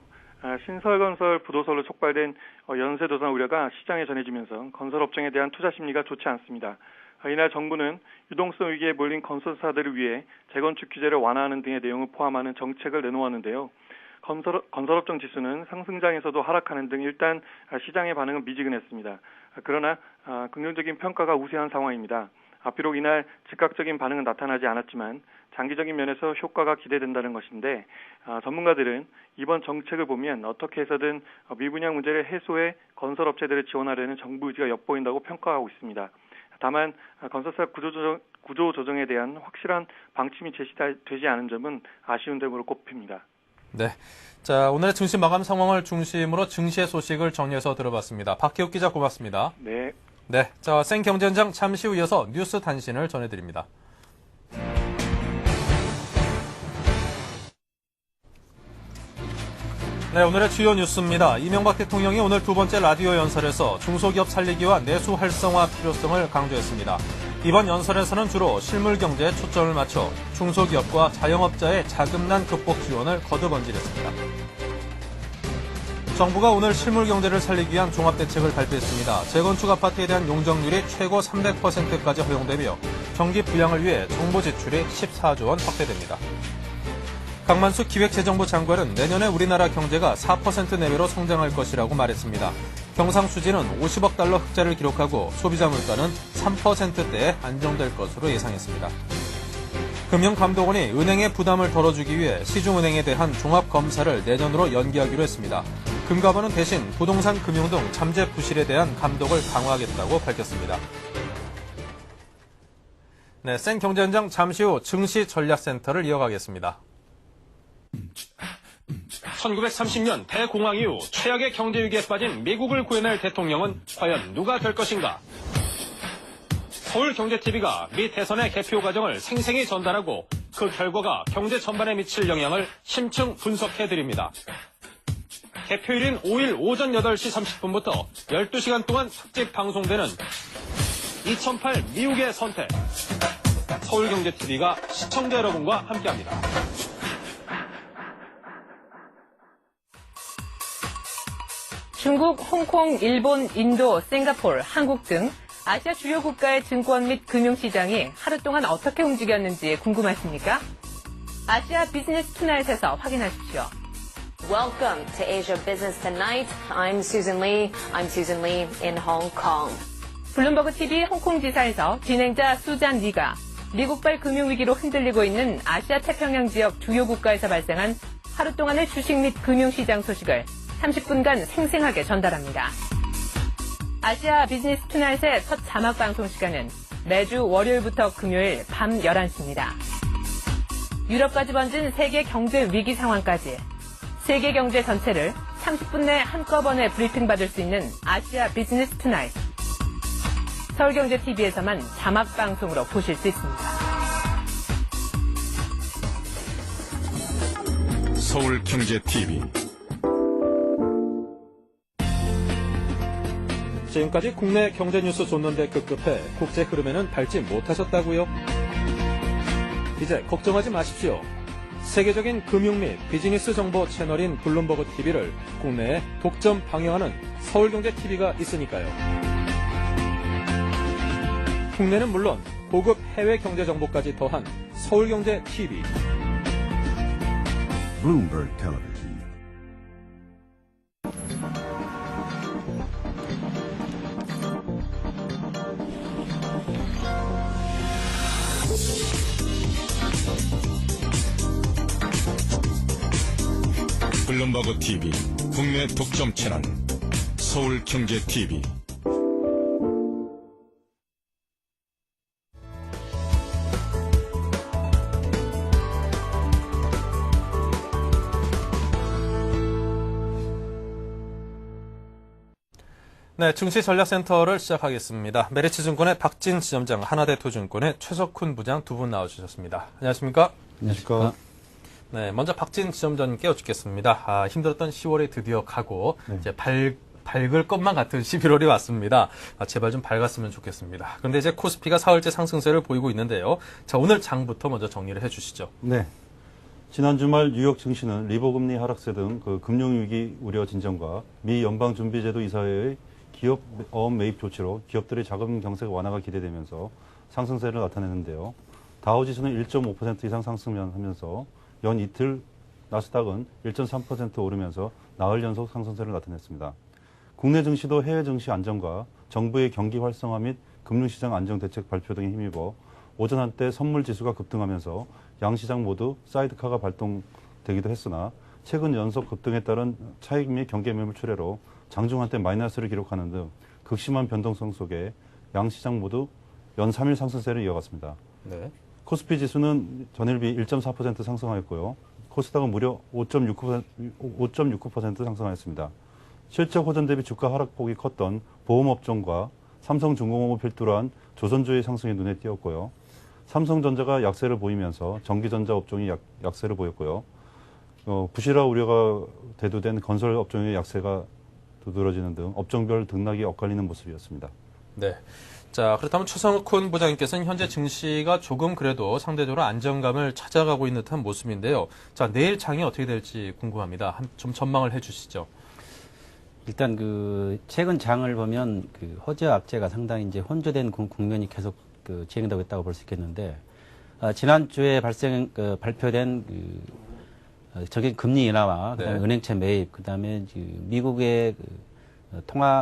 [SPEAKER 5] 신설건설, 부도설로 촉발된 연쇄도산 우려가 시장에 전해지면서 건설업종에 대한 투자 심리가 좋지 않습니다. 이날 정부는 유동성 위기에 몰린 건설사들을 위해 재건축 규제를 완화하는 등의 내용을 포함하는 정책을 내놓았는데요. 건설업종 지수는 상승장에서도 하락하는 등 일단 시장의 반응은 미지근했습니다. 그러나 긍정적인 평가가 우세한 상황입니다. 비록 이날 즉각적인 반응은 나타나지 않았지만 장기적인 면에서 효과가 기대된다는 것인데 전문가들은 이번 정책을 보면 어떻게 해서든 미분양 문제를 해소해 건설업체들을 지원하려는 정부 의지가 엿보인다고 평가하고 있습니다. 다만 건설사 구조 조정에 대한 확실한 방침이 제시되지 않은 점은 아쉬운 점으로 꼽힙니다.
[SPEAKER 1] 네. 자, 오늘의 증시 마감 상황을 중심으로 증시의 소식을 정리해서 들어봤습니다. 박희욱 기자 고맙습니다.
[SPEAKER 5] 네.
[SPEAKER 1] 네. 자, 생경제현장 잠시 후 이어서 뉴스 단신을 전해드립니다. 네, 오늘의 주요 뉴스입니다. 이명박 대통령이 오늘 두 번째 라디오 연설에서 중소기업 살리기와 내수 활성화 필요성을 강조했습니다. 이번 연설에서는 주로 실물 경제에 초점을 맞춰 중소기업과 자영업자의 자금난 극복 지원을 거듭 언질했습니다. 정부가 오늘 실물 경제를 살리기 위한 종합대책을 발표했습니다. 재건축 아파트에 대한 용적률이 최고 300%까지 허용되며 경기 부양을 위해 정부 지출이 14조 원 확대됩니다. 강만수 기획재정부 장관은 내년에 우리나라 경제가 4% 내외로 성장할 것이라고 말했습니다. 경상수지는 50억 달러 흑자를 기록하고 소비자 물가는 3%대에 안정될 것으로 예상했습니다. 금융감독원이 은행의 부담을 덜어주기 위해 시중은행에 대한 종합검사를 내년으로 연기하기로 했습니다. 금감원은 대신 부동산 금융 등 잠재 부실에 대한 감독을 강화하겠다고 밝혔습니다. 네, 생경제현장 잠시 후 증시전략센터를 이어가겠습니다. 1930년 대공황 이후 최악의 경제 위기에 빠진 미국을 구해낼 대통령은 과연 누가 될 것인가? 서울경제TV가 미 대선의 개표 과정을 생생히 전달하고 그 결과가 경제 전반에 미칠 영향을 심층 분석해드립니다. 개표일인 5일 오전 8시 30분부터 12시간 동안 특집 방송되는 2008 미국의 선택. 서울경제TV가 시청자 여러분과 함께합니다.
[SPEAKER 6] 중국, 홍콩, 일본, 인도, 싱가포르, 한국 등 아시아 주요 국가의 증권 및 금융시장이 하루 동안 어떻게 움직였는지 궁금하십니까? 아시아 비즈니스 투나잇에서 확인하십시오.
[SPEAKER 7] Welcome to Asia Business Tonight. I'm Susan Lee. I'm Susan Lee in Hong Kong.
[SPEAKER 6] 블룸버그 TV 홍콩 지사에서 진행자 수잔 리가 미국발 금융위기로 흔들리고 있는 아시아 태평양 지역 주요 국가에서 발생한 하루 동안의 주식 및 금융시장 소식을 30분간 생생하게 전달합니다. 아시아 비즈니스 투나잇의 첫 자막 방송 시간은 매주 월요일부터 금요일 밤 11시입니다. 유럽까지 번진 세계 경제 위기 상황까지 세계 경제 전체를 30분 내 한꺼번에 브리핑 받을 수 있는 아시아 비즈니스 투나잇. 서울경제TV에서만 자막 방송으로 보실 수 있습니다.
[SPEAKER 8] 서울경제TV.
[SPEAKER 1] 지금까지 국내 경제 뉴스 줬는데 급급해 국제 흐름에는 밟지 못하셨다고요? 이제 걱정하지 마십시오. 세계적인 금융 및 비즈니스 정보 채널인 블룸버그 TV를 국내에 독점 방영하는 서울경제TV가 있으니까요. 국내는 물론 고급 해외 경제 정보까지 더한 서울경제TV.
[SPEAKER 8] Bloomberg Television. 블룸버그 TV 국내 독점 채널 서울경제TV.
[SPEAKER 1] 네, 증시전략센터를 시작하겠습니다. 메리츠증권의 박진 지점장, 하나대투증권의 최석훈 부장 두 분 나와주셨습니다. 안녕하십니까?
[SPEAKER 9] 안녕하십니까?
[SPEAKER 1] 네, 먼저 박진 지점장님께 여쭙겠습니다. 힘들었던 10월이 드디어 가고 이제 밝을 것만 같은 11월이 왔습니다. 제발 좀 밝았으면 좋겠습니다. 그런데 이제 코스피가 사흘째 상승세를 보이고 있는데요. 자, 오늘 장부터 먼저 정리를 해주시죠.
[SPEAKER 9] 네. 지난 주말 뉴욕 증시는 리버금리 하락세 등 그 금융위기 우려 진정과 미 연방준비제도 이사회의 기업 어업 매입 조치로 기업들의 자금 경색 완화가 기대되면서 상승세를 나타내는데요. 다우지수는 1.5% 이상 상승하면서 연 이틀, 나스닥은 1.3% 오르면서 나흘 연속 상승세를 나타냈습니다. 국내 증시도 해외 증시 안정과 정부의 경기 활성화 및 금융시장 안정 대책 발표 등에 힘입어 오전 한때 선물 지수가 급등하면서 양시장 모두 사이드카가 발동되기도 했으나 최근 연속 급등에 따른 차익 및 경계 매물 출회로 장중 한때 마이너스를 기록하는 등 극심한 변동성 속에 양시장 모두 연 3일 상승세를 이어갔습니다.
[SPEAKER 1] 네.
[SPEAKER 9] 코스피 지수는 전일비 1.4% 상승하였고요. 코스닥은 무려 5.69% 상승하였습니다. 실적 호전 대비 주가 하락폭이 컸던 보험업종과 삼성중공업을 필두로 한 조선주의 상승이 눈에 띄었고요. 삼성전자가 약세를 보이면서 전기전자 업종이 약세를 보였고요. 부실화 우려가 대두된 건설 업종의 약세가 두드러지는 등 업종별 등락이 엇갈리는 모습이었습니다.
[SPEAKER 1] 네. 자, 그렇다면 최석훈 부장님께서는 현재 증시가 조금 그래도 상대적으로 안정감을 찾아가고 있는 듯한 모습인데요. 자, 내일 장이 어떻게 될지 궁금합니다. 좀 전망을 해주시죠.
[SPEAKER 10] 일단 최근 장을 보면 호재와 악재가 상당히 이제 혼조된 국면이 계속 진행되고 있다고 볼 수 있겠는데, 지난주에 발표된 적인 금리 인하와 그다음에 은행채 매입, 그다음에 미국의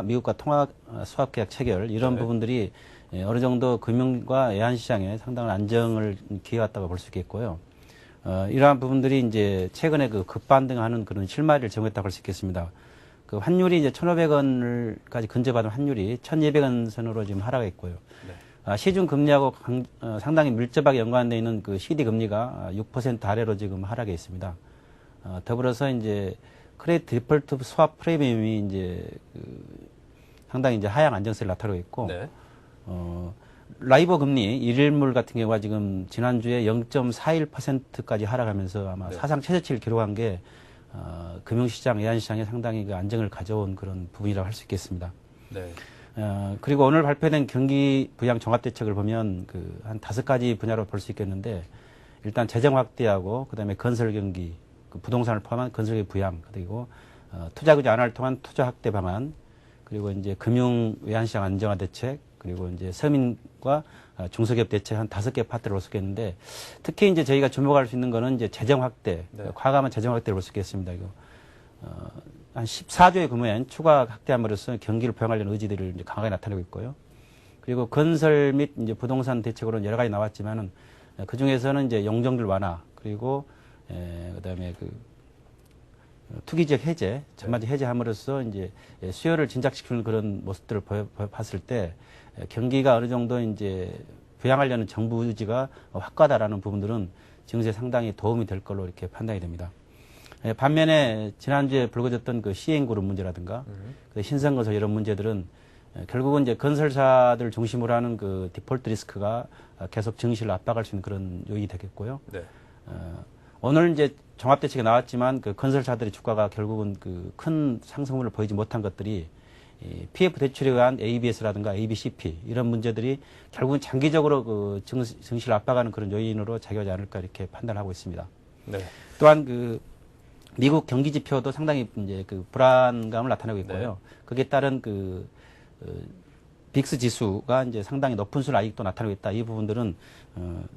[SPEAKER 10] 미국과 통화 수합 계약 체결 이런 부분들이 어느 정도 금융과 외환 시장에 상당한 안정을 기해왔다고 볼 수 있겠고요. 이러한 부분들이 이제 최근에 급반등하는 그런 실마리를 제공했다고 할 수 있겠습니다. 그 환율이 이제 1,500원까지 근접하던 환율이 1,200원 선으로 지금 하락했고요.
[SPEAKER 1] 네.
[SPEAKER 10] 시중 금리하고 상당히 밀접하게 연관되어 있는 그 CD 금리가 6% 아래로 지금 하락해 있습니다. 더불어서 이제 크레딧 디폴트 스왑 프리미엄이 이제 상당히 이제 하향 안정세를 나타내고 있고,
[SPEAKER 1] 네.
[SPEAKER 10] 라이버 금리 일일물 같은 경우가 지금 지난주에 0.41%까지 하락하면서 아마
[SPEAKER 1] 네.
[SPEAKER 10] 사상 최저치를 기록한 게 금융시장, 외환시장에 상당히 그 안정을 가져온 그런 부분이라고 할 수 있겠습니다.
[SPEAKER 1] 네.
[SPEAKER 10] 그리고 오늘 발표된 경기 부양 종합대책을 보면 그 한 5가지 분야로 볼 수 있겠는데, 일단 재정 확대하고 그다음에 건설 경기, 그 부동산을 포함한 건설 경기 부양, 그리고 투자 규제 완화를 통한 투자 확대 방안, 그리고 이제 금융 외환시장 안정화 대책, 그리고 이제 서민과 중소기업 대책 한 5개 파트를 볼 수 있겠는데, 특히 이제 저희가 주목할 수 있는 거는 이제 재정 확대,
[SPEAKER 1] 네.
[SPEAKER 10] 과감한 재정 확대를 볼 수 있겠습니다. 이거 한 14조의 규모의 추가 확대함으로써 경기를 부양하려는 의지들을 이제 강하게 나타내고 있고요. 그리고 건설 및 이제 부동산 대책으로는 여러 가지 나왔지만은 그 중에서는 이제 용적률 완화, 그리고 그다음에 그 투기 지역 해제, 전반적 해제함으로써 이제 수요를 진작시키는 그런 모습들을 봤을 때 경기가 어느 정도 이제 부양하려는 정부 의지가 확고하다라는 부분들은 증시에 상당히 도움이 될 걸로 이렇게 판단이 됩니다. 반면에 지난주에 불거졌던 그 시행그룹 문제라든가 그 신성건설 이런 문제들은 결국은 이제 건설사들 중심으로 하는 그 디폴트 리스크가 계속 증시를 압박할 수 있는 그런 요인이 되겠고요.
[SPEAKER 1] 네.
[SPEAKER 10] 오늘 이제 종합대책이 나왔지만 그 건설사들의 주가가 결국은 그 큰 상승률을 보이지 못한 것들이 이 PF 대출에 의한 ABS라든가 ABCP 이런 문제들이 결국은 장기적으로 그 증시를 압박하는 그런 요인으로 작용하지 않을까 이렇게 판단하고 있습니다.
[SPEAKER 1] 네.
[SPEAKER 10] 또한 그 미국 경기 지표도 상당히 이제 그 불안감을 나타내고 있고요.
[SPEAKER 1] 네.
[SPEAKER 10] 거기에 따른 그 빅스 지수가 이제 상당히 높은 수를 아직도 나타내고 있다. 이 부분들은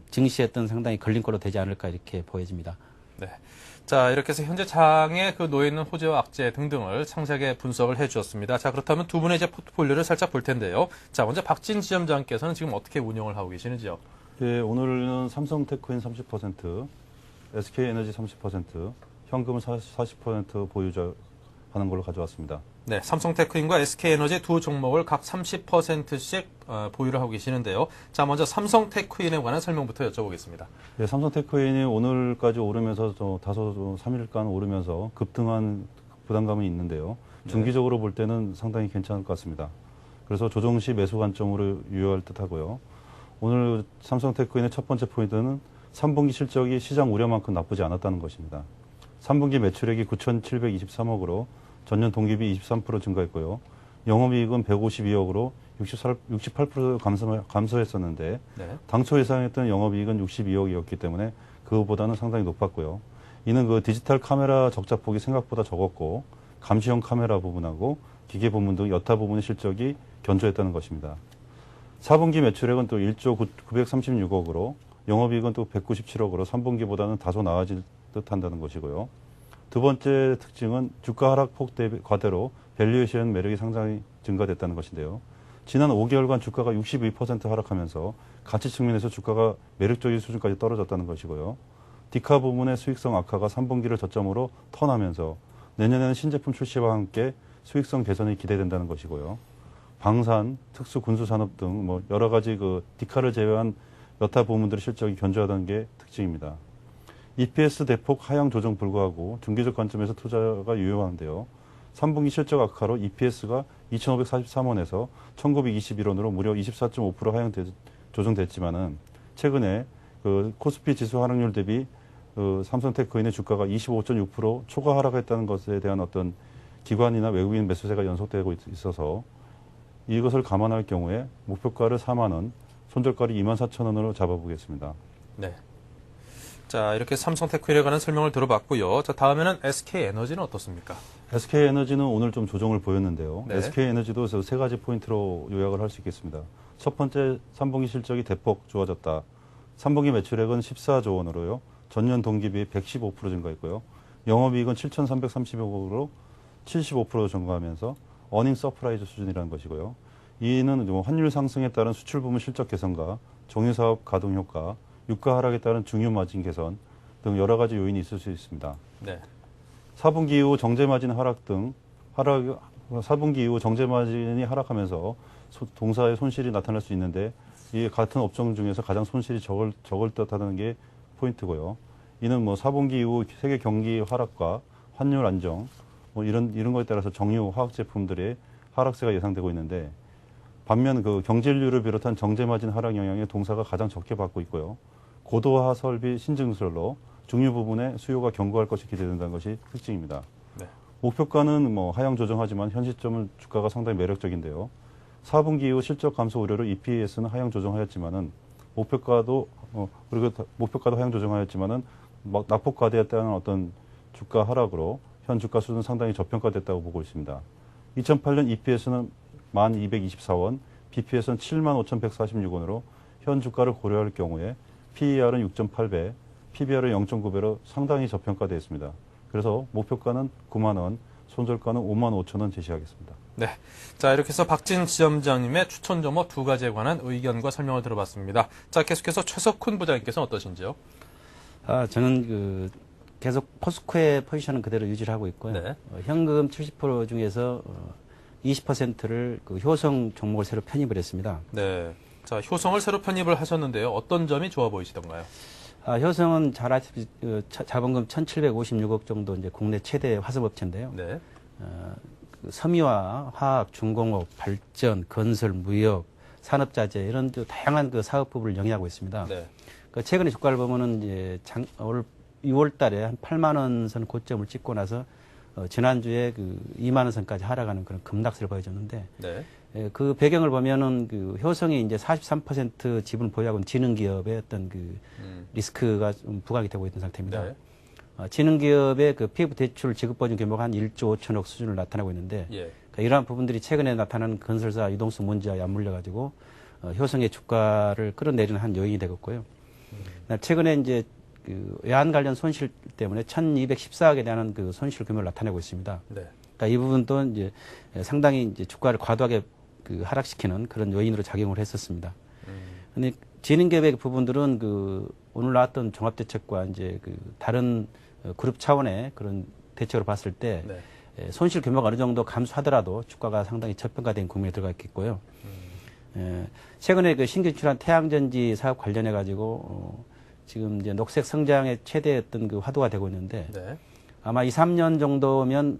[SPEAKER 10] 증시에 어떤 상당히 걸림돌로 되지 않을까 이렇게 보여집니다.
[SPEAKER 1] 네. 자, 이렇게 해서 현재 장에 그 놓여 있는 호재와 악재 등등을 상세하게 분석을 해 주었습니다. 자, 그렇다면 두 분의 이제 포트폴리오를 살짝 볼 텐데요. 자, 먼저 박진 지점장께서는 지금 어떻게 운영을 하고 계시는지요?
[SPEAKER 9] 예, 오늘은 삼성테크인 30%, SK에너지 30%, 현금은 40% 보유자 하는 걸로 가져왔습니다.
[SPEAKER 1] 네, 삼성테크인과 SK에너지 두 종목을 각 30%씩 보유를 하고 계시는데요. 자, 먼저 삼성테크인에 관한 설명부터 여쭤보겠습니다.
[SPEAKER 9] 예, 삼성테크인이 오늘까지 오르면서 다소 3일간 오르면서 급등한 부담감이 있는데요. 중기적으로 볼 때는 상당히 괜찮을 것 같습니다. 그래서 조정 시 매수 관점으로 유효할 듯 하고요. 오늘 삼성테크인의 첫 번째 포인트는 3분기 실적이 시장 우려만큼 나쁘지 않았다는 것입니다. 3분기 매출액이 9,723억으로 전년 동기비 23% 증가했고요. 영업이익은 152억으로 68% 감소했었는데
[SPEAKER 1] 네.
[SPEAKER 9] 당초 예상했던 영업이익은 62억이었기 때문에 그거보다는 상당히 높았고요. 이는 그 디지털 카메라 적자폭이 생각보다 적었고 감시형 카메라 부분하고 기계 부문 등 여타 부분의 실적이 견조했다는 것입니다. 4분기 매출액은 또 1조 936억으로 영업이익은 또 197억으로 3분기보다는 다소 나아질 듯 한다는 것이고요. 두 번째 특징은 주가 하락폭 대비 과대로 밸류에이션 매력이 상당히 증가됐다는 것인데요. 지난 5개월간 주가가 62% 하락하면서 가치 측면에서 주가가 매력적인 수준까지 떨어졌다는 것이고요. 디카 부문의 수익성 악화가 3분기를 저점으로 턴하면서 내년에는 신제품 출시와 함께 수익성 개선이 기대된다는 것이고요. 방산, 특수 군수 산업 등 뭐 여러 가지 그 디카를 제외한 여타 부문들의 실적이 견조하다는 게 특징입니다. EPS 대폭 하향 조정 불구하고 중기적 관점에서 투자가 유효한데요. 3분기 실적 악화로 EPS가 2,543원에서 1,921원으로 무려 24.5% 하향 조정됐지만은 최근에 그 코스피 지수 하락률 대비 삼성테크인의 주가가 25.6% 초과 하락했다는 것에 대한 어떤 기관이나 외국인 매수세가 연속되고 있어서 이것을 감안할 경우에 목표가를 4만 원, 손절가를 24,000원으로 잡아보겠습니다.
[SPEAKER 1] 네. 자, 이렇게 삼성테크인에 관한 설명을 들어봤고요. 자, 다음에는 SK에너지는 어떻습니까?
[SPEAKER 9] SK에너지는 오늘 좀 조정을 보였는데요.
[SPEAKER 1] 네.
[SPEAKER 9] SK에너지도 세 가지 포인트로 요약을 할 수 있겠습니다. 첫 번째, 3분기 실적이 대폭 좋아졌다. 3분기 매출액은 14조 원으로요. 전년 동기비 115% 증가했고요. 영업이익은 7,330억으로 75% 증가하면서 어닝 서프라이즈 수준이라는 것이고요. 이는 환율 상승에 따른 수출 부문 실적 개선과 정유사업 가동 효과, 유가 하락에 따른 중유 마진 개선 등 여러 가지 요인이 있을 수 있습니다.
[SPEAKER 1] 네.
[SPEAKER 9] 4분기 이후 정제 마진 하락 등 하락 4분기 이후 정제 마진이 하락하면서 동사의 손실이 나타날 수 있는데 이 같은 업종 중에서 가장 손실이 적을 듯하다는 게 포인트고요. 이는 뭐 4분기 이후 세계 경기 하락과 환율 안정 뭐 이런 거에 따라서 정유 화학 제품들의 하락세가 예상되고 있는데 반면 그 경질류를 비롯한 정제 마진 하락 영향에 동사가 가장 적게 받고 있고요. 고도화 설비 신증설로 중유 부분에 수요가 견고할 것이 기대된다는 것이 특징입니다.
[SPEAKER 1] 네.
[SPEAKER 9] 목표가는 뭐 하향 조정하지만 현 시점은 주가가 상당히 매력적인데요. 4분기 이후 실적 감소 우려로 EPS는 하향 조정하였지만은 목표가도 하향 조정하였지만은 낙폭과대에 따른 어떤 주가 하락으로 현 주가 수준은 상당히 저평가됐다고 보고 있습니다. 2008년 EPS는 1224원, BPS는 75,146원으로 현 주가를 고려할 경우에 PER은 6.8배, PBR은 0.9배로 상당히 저평가되어 있습니다. 그래서 목표가는 9만 원, 손절가는 5만 5천 원 제시하겠습니다.
[SPEAKER 1] 네. 자, 이렇게 해서 박진 지점장님의 추천 종목 두 가지에 관한 의견과 설명을 들어봤습니다. 자, 계속해서 최석훈 부장님께서는 어떠신지요?
[SPEAKER 10] 저는 계속 포스코의 포지션은 그대로 유지를 하고 있고요.
[SPEAKER 1] 네.
[SPEAKER 10] 현금 70% 중에서 20%를 그 효성 종목을 새로 편입을 했습니다.
[SPEAKER 1] 네. 자, 효성을 새로 편입을 하셨는데요. 어떤 점이 좋아 보이시던가요?
[SPEAKER 10] 효성은 잘 아시다시피 자본금 1,756억 정도 이제 국내 최대 화석업체인데요.
[SPEAKER 1] 네.
[SPEAKER 10] 섬유화, 화학, 중공업, 발전, 건설, 무역, 산업자재 이런 다양한 그 사업 부분을 영위하고 있습니다.
[SPEAKER 1] 네.
[SPEAKER 10] 최근에 주가를 보면은 이제 올 6월 달에 한 8만 원 선 고점을 찍고 나서 지난주에 2만 원 선까지 하락하는 그런 급락세를 보여줬는데
[SPEAKER 1] 네.
[SPEAKER 10] 그 배경을 보면은 효성이 이제 43% 지분을 보유하고 있는 지능기업의 어떤 리스크가 좀 부각이 되고 있는 상태입니다.
[SPEAKER 1] 네.
[SPEAKER 10] 지능기업의 PF 대출 지급 보증 규모가 한 1조 5천억 수준을 나타나고 있는데
[SPEAKER 1] 예.
[SPEAKER 10] 그러니까 이러한 부분들이 최근에 나타나는 건설사 유동성 문제와 맞물려 가지고 효성의 주가를 끌어내리는 한 요인이 되겠고요. 최근에 이제 외환 관련 손실 때문에 1,214억에 대한 손실 규모를 나타내고 있습니다.
[SPEAKER 1] 네.
[SPEAKER 10] 그러니까 이 부분도 이제 상당히 이제 주가를 과도하게 하락시키는 그런 요인으로 작용을 했었습니다. 근데 지능기업의 부분들은 오늘 나왔던 종합대책과 이제 다른 그룹 차원의 그런 대책으로 봤을 때
[SPEAKER 1] 네.
[SPEAKER 10] 손실 규모가 어느 정도 감소하더라도 주가가 상당히 저평가된 국면에 들어가 있겠고요. 최근에 신규 출한 태양전지 사업 관련해 가지고 지금 이제 녹색 성장의 최대 어떤 화두가 되고 있는데 네. 아마 2, 3년 정도면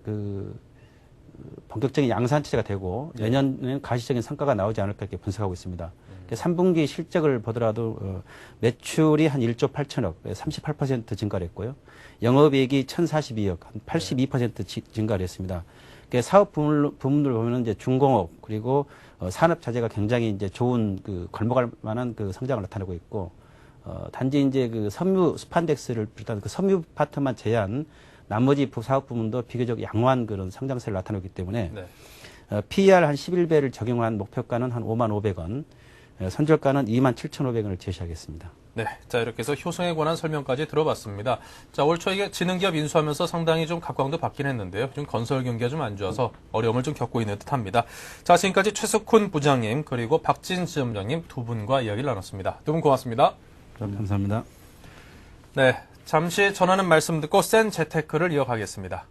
[SPEAKER 10] 본격적인 양산 체제가 되고 내년에는 가시적인 성과가 나오지 않을까 이렇게 분석하고 있습니다. 3분기 실적을 보더라도 매출이 한 1조 8천억, 38% 증가를 했고요. 영업이익이 1,042억, 한 82% 증가를 했습니다. 사업 부문을 보면 이제 중공업 그리고 산업 자재가 굉장히 이제 좋은 걸먹을 만한 성장을 나타내고 있고 단지 이제 섬유 스판덱스를 비롯한 섬유 파트만 제한 나머지 사업 부문도 비교적 양호한 그런 성장세를 나타내고 있기 때문에 네. PER 한 11배를 적용한 목표가는 한 5만 500원, 손절가는 2만 7,500원을 제시하겠습니다.
[SPEAKER 1] 네. 자, 이렇게 해서 효성에 관한 설명까지 들어봤습니다. 자, 올 초 이게 지능기업 인수하면서 상당히 좀 각광도 받긴 했는데요. 좀 건설 경기가 좀 안 좋아서 어려움을 좀 겪고 있는 듯 합니다. 자, 지금까지 최석훈 부장님 그리고 박진 지점장님 두 분과 이야기를 나눴습니다. 두 분 고맙습니다.
[SPEAKER 10] 감사합니다.
[SPEAKER 1] 네. 잠시 전하는 말씀 듣고 센 재테크를 이어가겠습니다.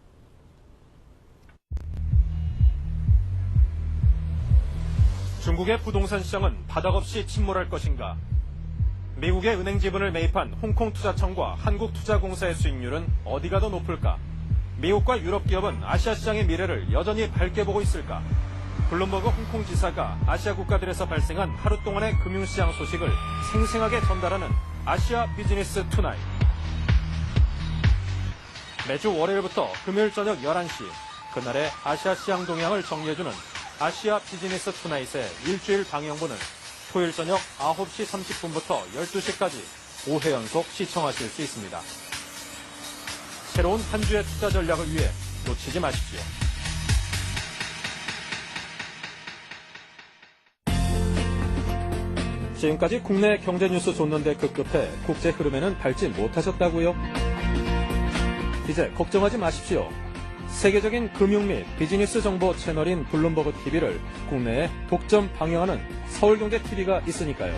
[SPEAKER 1] 중국의 부동산 시장은 바닥 없이 침몰할 것인가? 미국의 은행 지분을 매입한 홍콩투자청과 한국투자공사의 수익률은 어디가 더 높을까? 미국과 유럽 기업은 아시아 시장의 미래를 여전히 밝게 보고 있을까? 블룸버그 홍콩 지사가 아시아 국가들에서 발생한 하루 동안의 금융시장 소식을 생생하게 전달하는 아시아 비즈니스 투나잇. 매주 월요일부터 금요일 저녁 11시, 그날의 아시아 시장 동향을 정리해주는 아시아 비즈니스 투나잇의 일주일 방영분은 토요일 저녁 9시 30분부터 12시까지 5회 연속 시청하실 수 있습니다. 새로운 한 주의 투자 전략을 위해 놓치지 마십시오. 지금까지 국내 경제 뉴스 줬는데 그 끝에 국제 흐름에는 밟지 못하셨다고요? 이제 걱정하지 마십시오. 세계적인 금융 및 비즈니스 정보 채널인 블룸버그 TV를 국내에 독점 방영하는 서울경제TV가 있으니까요.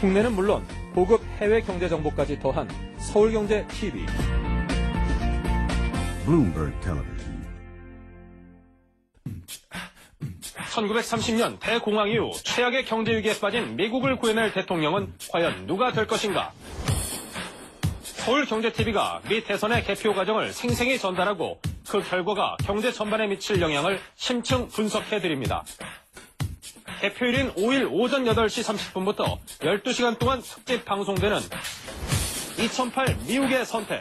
[SPEAKER 1] 국내는 물론 고급 해외 경제 정보까지 더한 서울경제TV.
[SPEAKER 8] Bloomberg Television.
[SPEAKER 11] 1930년 대공황 이후 최악의 경제 위기에 빠진 미국을 구해낼 대통령은 과연 누가 될 것인가? 서울경제TV가 미 대선의 개표 과정을 생생히 전달하고 그 결과가 경제 전반에 미칠 영향을 심층 분석해드립니다. 개표일인 5일 오전 8시 30분부터 12시간 동안 특집 방송되는 2008 미국의 선택.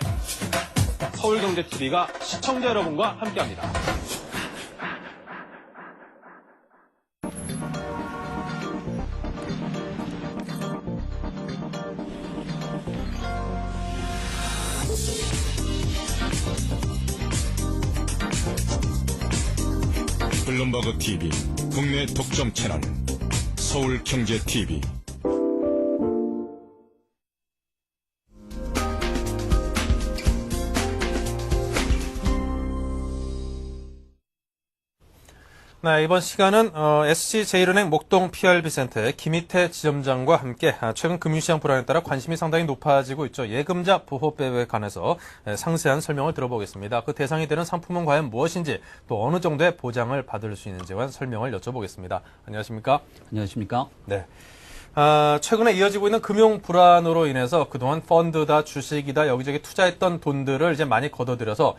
[SPEAKER 11] 서울경제TV가 시청자 여러분과 함께합니다.
[SPEAKER 8] 블룸버그 TV 국내 독점 채널 서울경제TV.
[SPEAKER 1] 네, 이번 시간은 SC제일은행 목동 PRB센터의 김희태 지점장과 함께 최근 금융시장 불안에 따라 관심이 상당히 높아지고 있죠. 예금자 보호법에 관해서 상세한 설명을 들어보겠습니다. 그 대상이 되는 상품은 과연 무엇인지 또 어느 정도의 보장을 받을 수 있는지에 관한 설명을 여쭤보겠습니다. 안녕하십니까?
[SPEAKER 10] 안녕하십니까?
[SPEAKER 1] 네. 최근에 이어지고 있는 금융 불안으로 인해서 그동안 펀드다, 주식이다, 여기저기 투자했던 돈들을 이제 많이 걷어들여서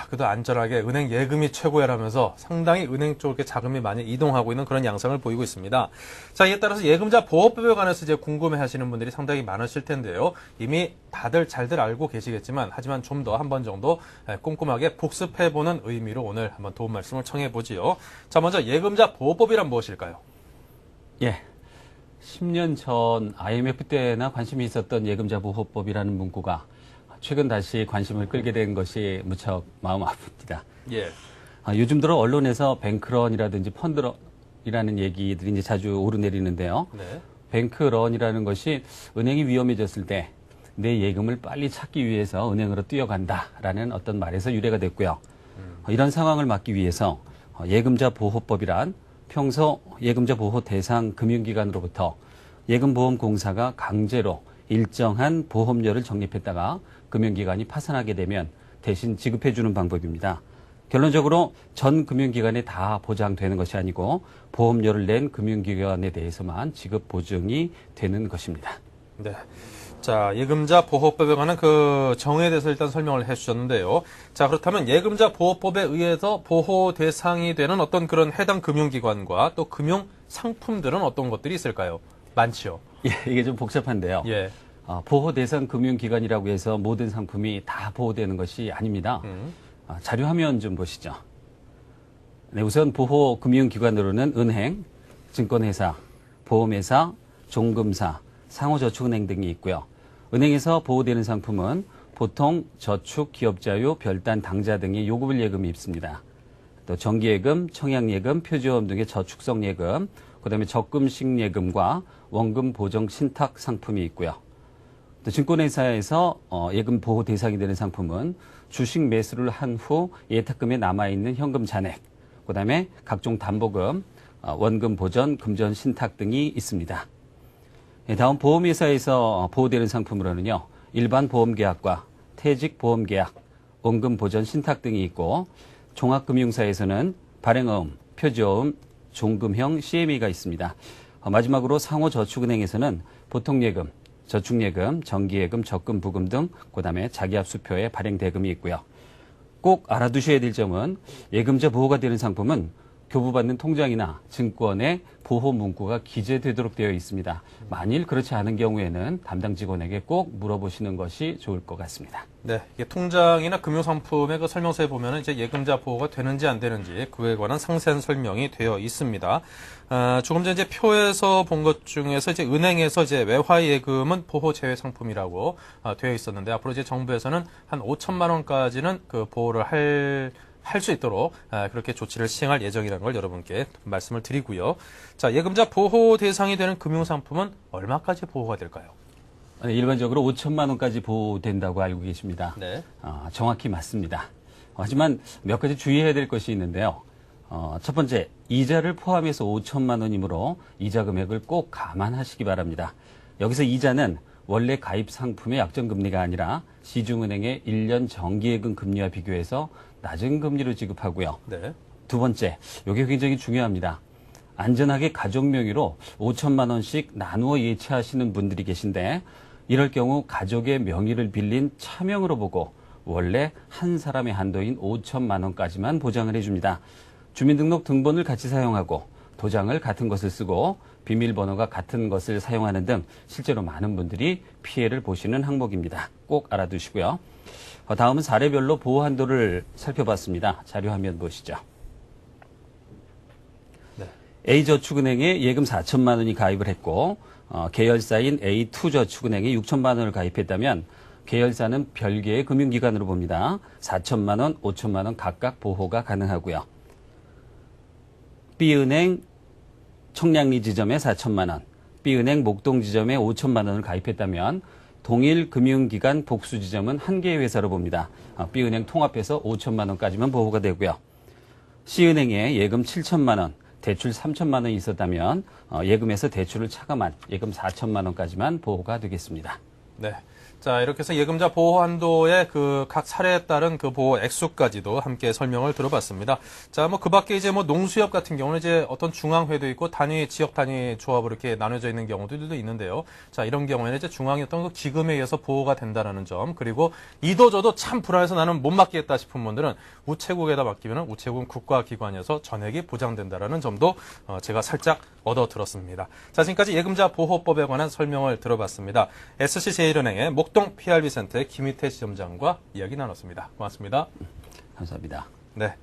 [SPEAKER 1] 그래도 안전하게 은행 예금이 최고야라면서 상당히 은행 쪽에 자금이 많이 이동하고 있는 그런 양상을 보이고 있습니다. 자, 이에 따라서 예금자 보호법에 관해서 이제 궁금해 하시는 분들이 상당히 많으실 텐데요. 이미 다들 잘들 알고 계시겠지만, 하지만 좀 더 한 번 정도 꼼꼼하게 복습해보는 의미로 오늘 한번 도움 말씀을 청해보지요. 자, 먼저 예금자 보호법이란 무엇일까요?
[SPEAKER 10] 예. 10년 전 IMF 때나 관심이 있었던 예금자 보호법이라는 문구가 최근 다시 관심을 끌게 된 것이 무척 마음 아픕니다.
[SPEAKER 1] 예.
[SPEAKER 10] 요즘 들어 언론에서 뱅크런이라든지 펀드런이라는 얘기들이 이제 자주 오르내리는데요.
[SPEAKER 1] 네.
[SPEAKER 10] 뱅크런이라는 것이 은행이 위험해졌을 때 내 예금을 빨리 찾기 위해서 은행으로 뛰어간다라는 어떤 말에서 유래가 됐고요. 이런 상황을 막기 위해서 예금자 보호법이란 평소 예금자 보호 대상 금융기관으로부터 예금보험공사가 강제로 일정한 보험료를 적립했다가 금융기관이 파산하게 되면 대신 지급해주는 방법입니다. 결론적으로 전 금융기관에 다 보장되는 것이 아니고 보험료를 낸 금융기관에 대해서만 지급 보증이 되는 것입니다.
[SPEAKER 1] 네. 자, 예금자 보호법에 관한 그 정의에 대해서 일단 설명을 해 주셨는데요. 자, 그렇다면 예금자 보호법에 의해서 보호 대상이 되는 어떤 그런 해당 금융기관과 또 금융 상품들은 어떤 것들이 있을까요? 많지요.
[SPEAKER 10] 예, 이게 좀 복잡한데요.
[SPEAKER 1] 예.
[SPEAKER 10] 보호 대상 금융기관이라고 해서 모든 상품이 다 보호되는 것이 아닙니다. 자료 화면 좀 보시죠. 네, 우선 보호 금융기관으로는 은행, 증권회사, 보험회사, 종금사, 상호저축은행 등이 있고요. 은행에서 보호되는 상품은 보통 저축, 기업자유, 별단, 당자 등의 요금을 예금이 있습니다. 또 정기예금, 청약예금, 표지보험 등의 저축성 예금, 그다음에 적금식 예금과 원금 보정 신탁 상품이 있고요. 또 증권회사에서 예금 보호 대상이 되는 상품은 주식 매수를 한 후 예탁금에 남아있는 현금 잔액, 그다음에 각종 담보금, 원금 보전, 금전 신탁 등이 있습니다. 다음 보험회사에서 보호되는 상품으로는요. 일반 보험계약과 퇴직보험계약, 원금 보전 신탁 등이 있고 종합금융사에서는 발행어음, 표지어음, 종금형 CME가 있습니다. 마지막으로 상호저축은행에서는 보통예금, 저축예금, 정기예금, 적금부금 등 그다음에 자기압수표의 발행대금이 있고요. 꼭 알아두셔야 될 점은 예금자 보호가 되는 상품은 교부받는 통장이나 증권에 보호 문구가 기재되도록 되어 있습니다. 만일 그렇지 않은 경우에는 담당 직원에게 꼭 물어보시는 것이 좋을 것 같습니다.
[SPEAKER 1] 네, 이게 통장이나 금융상품의 그 설명서에 보면은 이제 예금자 보호가 되는지 안 되는지 그에 관한 상세한 설명이 되어 있습니다. 조금 전에 이제 표에서 본 것 중에서 이제 은행에서 이제 외화 예금은 보호 제외 상품이라고 되어 있었는데 앞으로 이제 정부에서는 한 5천만 원까지는 그 보호를 할 수 있도록 그렇게 조치를 시행할 예정이라는 걸 여러분께 말씀을 드리고요. 자, 예금자 보호 대상이 되는 금융상품은 얼마까지 보호가 될까요?
[SPEAKER 10] 일반적으로 5천만 원까지 보호된다고 알고 계십니다.
[SPEAKER 1] 네.
[SPEAKER 10] 정확히 맞습니다. 하지만 몇 가지 주의해야 될 것이 있는데요. 첫 번째, 이자를 포함해서 5천만 원이므로 이자 금액을 꼭 감안하시기 바랍니다. 여기서 이자는 원래 가입 상품의 약정금리가 아니라 시중은행의 1년 정기예금 금리와 비교해서 낮은 금리로 지급하고요.
[SPEAKER 1] 네.
[SPEAKER 10] 두 번째, 이게 굉장히 중요합니다. 안전하게 가족 명의로 5천만 원씩 나누어 예치하시는 분들이 계신데 이럴 경우 가족의 명의를 빌린 차명으로 보고 원래 한 사람의 한도인 5천만 원까지만 보장을 해줍니다. 주민등록 등본을 같이 사용하고 도장을 같은 것을 쓰고 비밀번호가 같은 것을 사용하는 등 실제로 많은 분들이 피해를 보시는 항목입니다. 꼭 알아두시고요. 다음은 사례별로 보호 한도를 살펴봤습니다. 자료 화면 보시죠.
[SPEAKER 1] 네.
[SPEAKER 10] A저축은행에 예금 4천만 원이 가입을 했고 계열사인 A2저축은행에 6천만 원을 가입했다면 계열사는 별개의 금융기관으로 봅니다. 4천만 원, 5천만 원 각각 보호가 가능하고요. B은행 청량리 지점에 4천만 원, B은행 목동 지점에 5천만 원을 가입했다면 동일 금융기관 복수 지점은 한 개의 회사로 봅니다. B은행 통합해서 5천만 원까지만 보호가 되고요. C은행에 예금 7천만 원, 대출 3천만 원이 있었다면 예금에서 대출을 차감한 예금 4천만 원까지만 보호가 되겠습니다.
[SPEAKER 1] 네. 자, 이렇게 해서 예금자 보호 한도의 그 각 사례에 따른 그 보호 액수까지도 함께 설명을 들어봤습니다. 자, 그 밖에 이제 농수협 같은 경우는 이제 어떤 중앙회도 있고 지역 단위 조합으로 이렇게 나눠져 있는 경우들도 있는데요. 자, 이런 경우에는 이제 중앙의 어떤 그 기금에 의해서 보호가 된다라는 점, 그리고 이도저도 참 불안해서 나는 못 맡기겠다 싶은 분들은 우체국에다 맡기면 우체국은 국가기관이어서 전액이 보장된다라는 점도 제가 살짝 얻어 들었습니다. 자, 지금까지 예금자 보호법에 관한 설명을 들어봤습니다. SC제일은행의 목동 PRB센터의 김희태 지점장과 이야기 나눴습니다. 고맙습니다.
[SPEAKER 10] 감사합니다.
[SPEAKER 1] 네.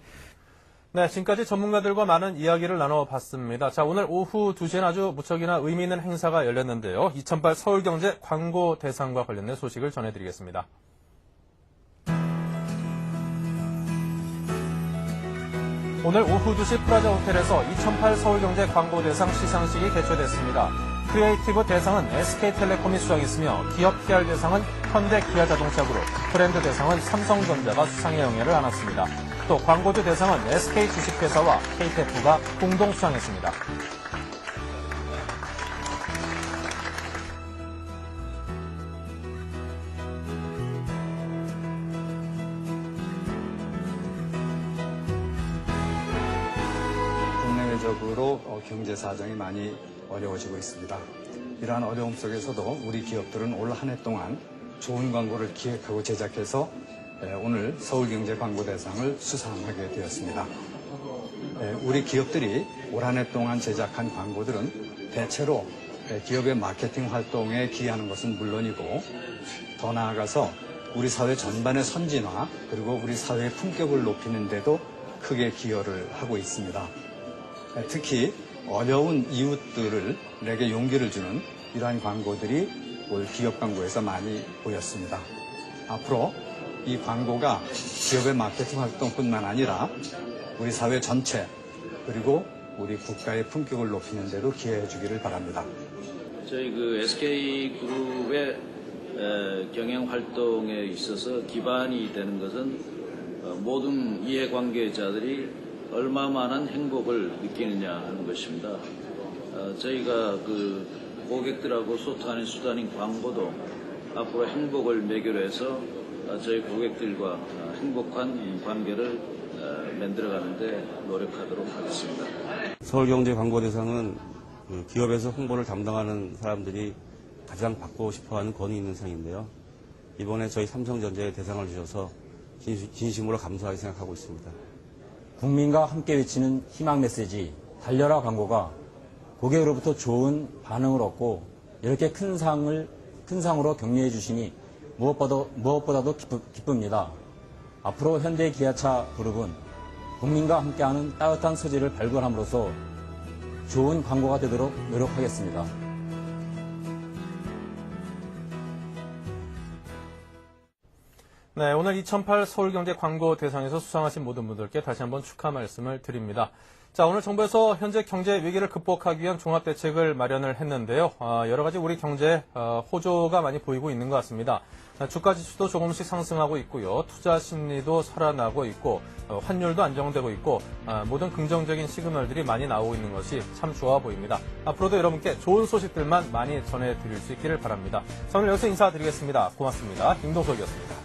[SPEAKER 1] 네, 지금까지 전문가들과 많은 이야기를 나눠봤습니다. 자, 오늘 오후 2시에는 아주 무척이나 의미 있는 행사가 열렸는데요. 2008 서울경제 광고 대상과 관련된 소식을 전해드리겠습니다. 오늘 오후 2시 프라자 호텔에서 2008 서울경제 광고대상 시상식이 개최됐습니다. 크리에이티브 대상은 SK텔레콤이 수상했으며 기업 PR 대상은 현대기아자동차그룹, 브랜드 대상은 삼성전자가 수상의 영예를 안았습니다. 또 광고주 대상은 SK주식회사와 KTF가 공동 수상했습니다.
[SPEAKER 12] 국내외적으로 경제 사정이 많이 어려워지고 있습니다. 이러한 어려움 속에서도 우리 기업들은 올 한 해 동안 좋은 광고를 기획하고 제작해서 오늘 서울경제광고대상을 수상하게 되었습니다. 우리 기업들이 올 한 해 동안 제작한 광고들은 대체로 기업의 마케팅 활동에 기여하는 것은 물론이고 더 나아가서 우리 사회 전반의 선진화 그리고 우리 사회의 품격을 높이는 데도 크게 기여를 하고 있습니다. 특히 어려운 이웃들에게 용기를 주는 이러한 광고들이 올 기업 광고에서 많이 보였습니다. 앞으로 이 광고가 기업의 마케팅 활동뿐만 아니라 우리 사회 전체 그리고 우리 국가의 품격을 높이는 데도 기여해 주기를 바랍니다.
[SPEAKER 13] 저희 SK그룹의 경영 활동에 있어서 기반이 되는 것은 모든 이해관계자들이 얼마만한 행복을 느끼느냐 하는 것입니다. 저희가 고객들하고 소통하는 수단인 광고도 앞으로 행복을 매개로 해서 저희 고객들과 행복한 관계를 만들어가는 데 노력하도록 하겠습니다.
[SPEAKER 14] 서울경제광고대상은 기업에서 홍보를 담당하는 사람들이 가장 받고 싶어하는 권위 있는 상인데요. 이번에 저희 삼성전자에 대상을 주셔서 진심으로 감사하게 생각하고 있습니다.
[SPEAKER 15] 국민과 함께 외치는 희망 메시지 달려라 광고가 고객으로부터 좋은 반응을 얻고 이렇게 큰 상으로 격려해 주시니 무엇보다도 기쁩니다. 앞으로 현대기아차 그룹은 국민과 함께하는 따뜻한 소재를 발굴함으로써 좋은 광고가 되도록 노력하겠습니다.
[SPEAKER 1] 네, 오늘 2008 서울경제 광고 대상에서 수상하신 모든 분들께 다시 한번 축하 말씀을 드립니다. 자, 오늘 정부에서 현재 경제 위기를 극복하기 위한 종합대책을 마련을 했는데요. 여러 가지 우리 경제에 호조가 많이 보이고 있는 것 같습니다. 주가 지수도 조금씩 상승하고 있고요. 투자 심리도 살아나고 있고 환율도 안정되고 있고 모든 긍정적인 시그널들이 많이 나오고 있는 것이 참 좋아 보입니다. 앞으로도 여러분께 좋은 소식들만 많이 전해드릴 수 있기를 바랍니다. 자, 오늘 여기서 인사드리겠습니다. 고맙습니다. 임동석이었습니다.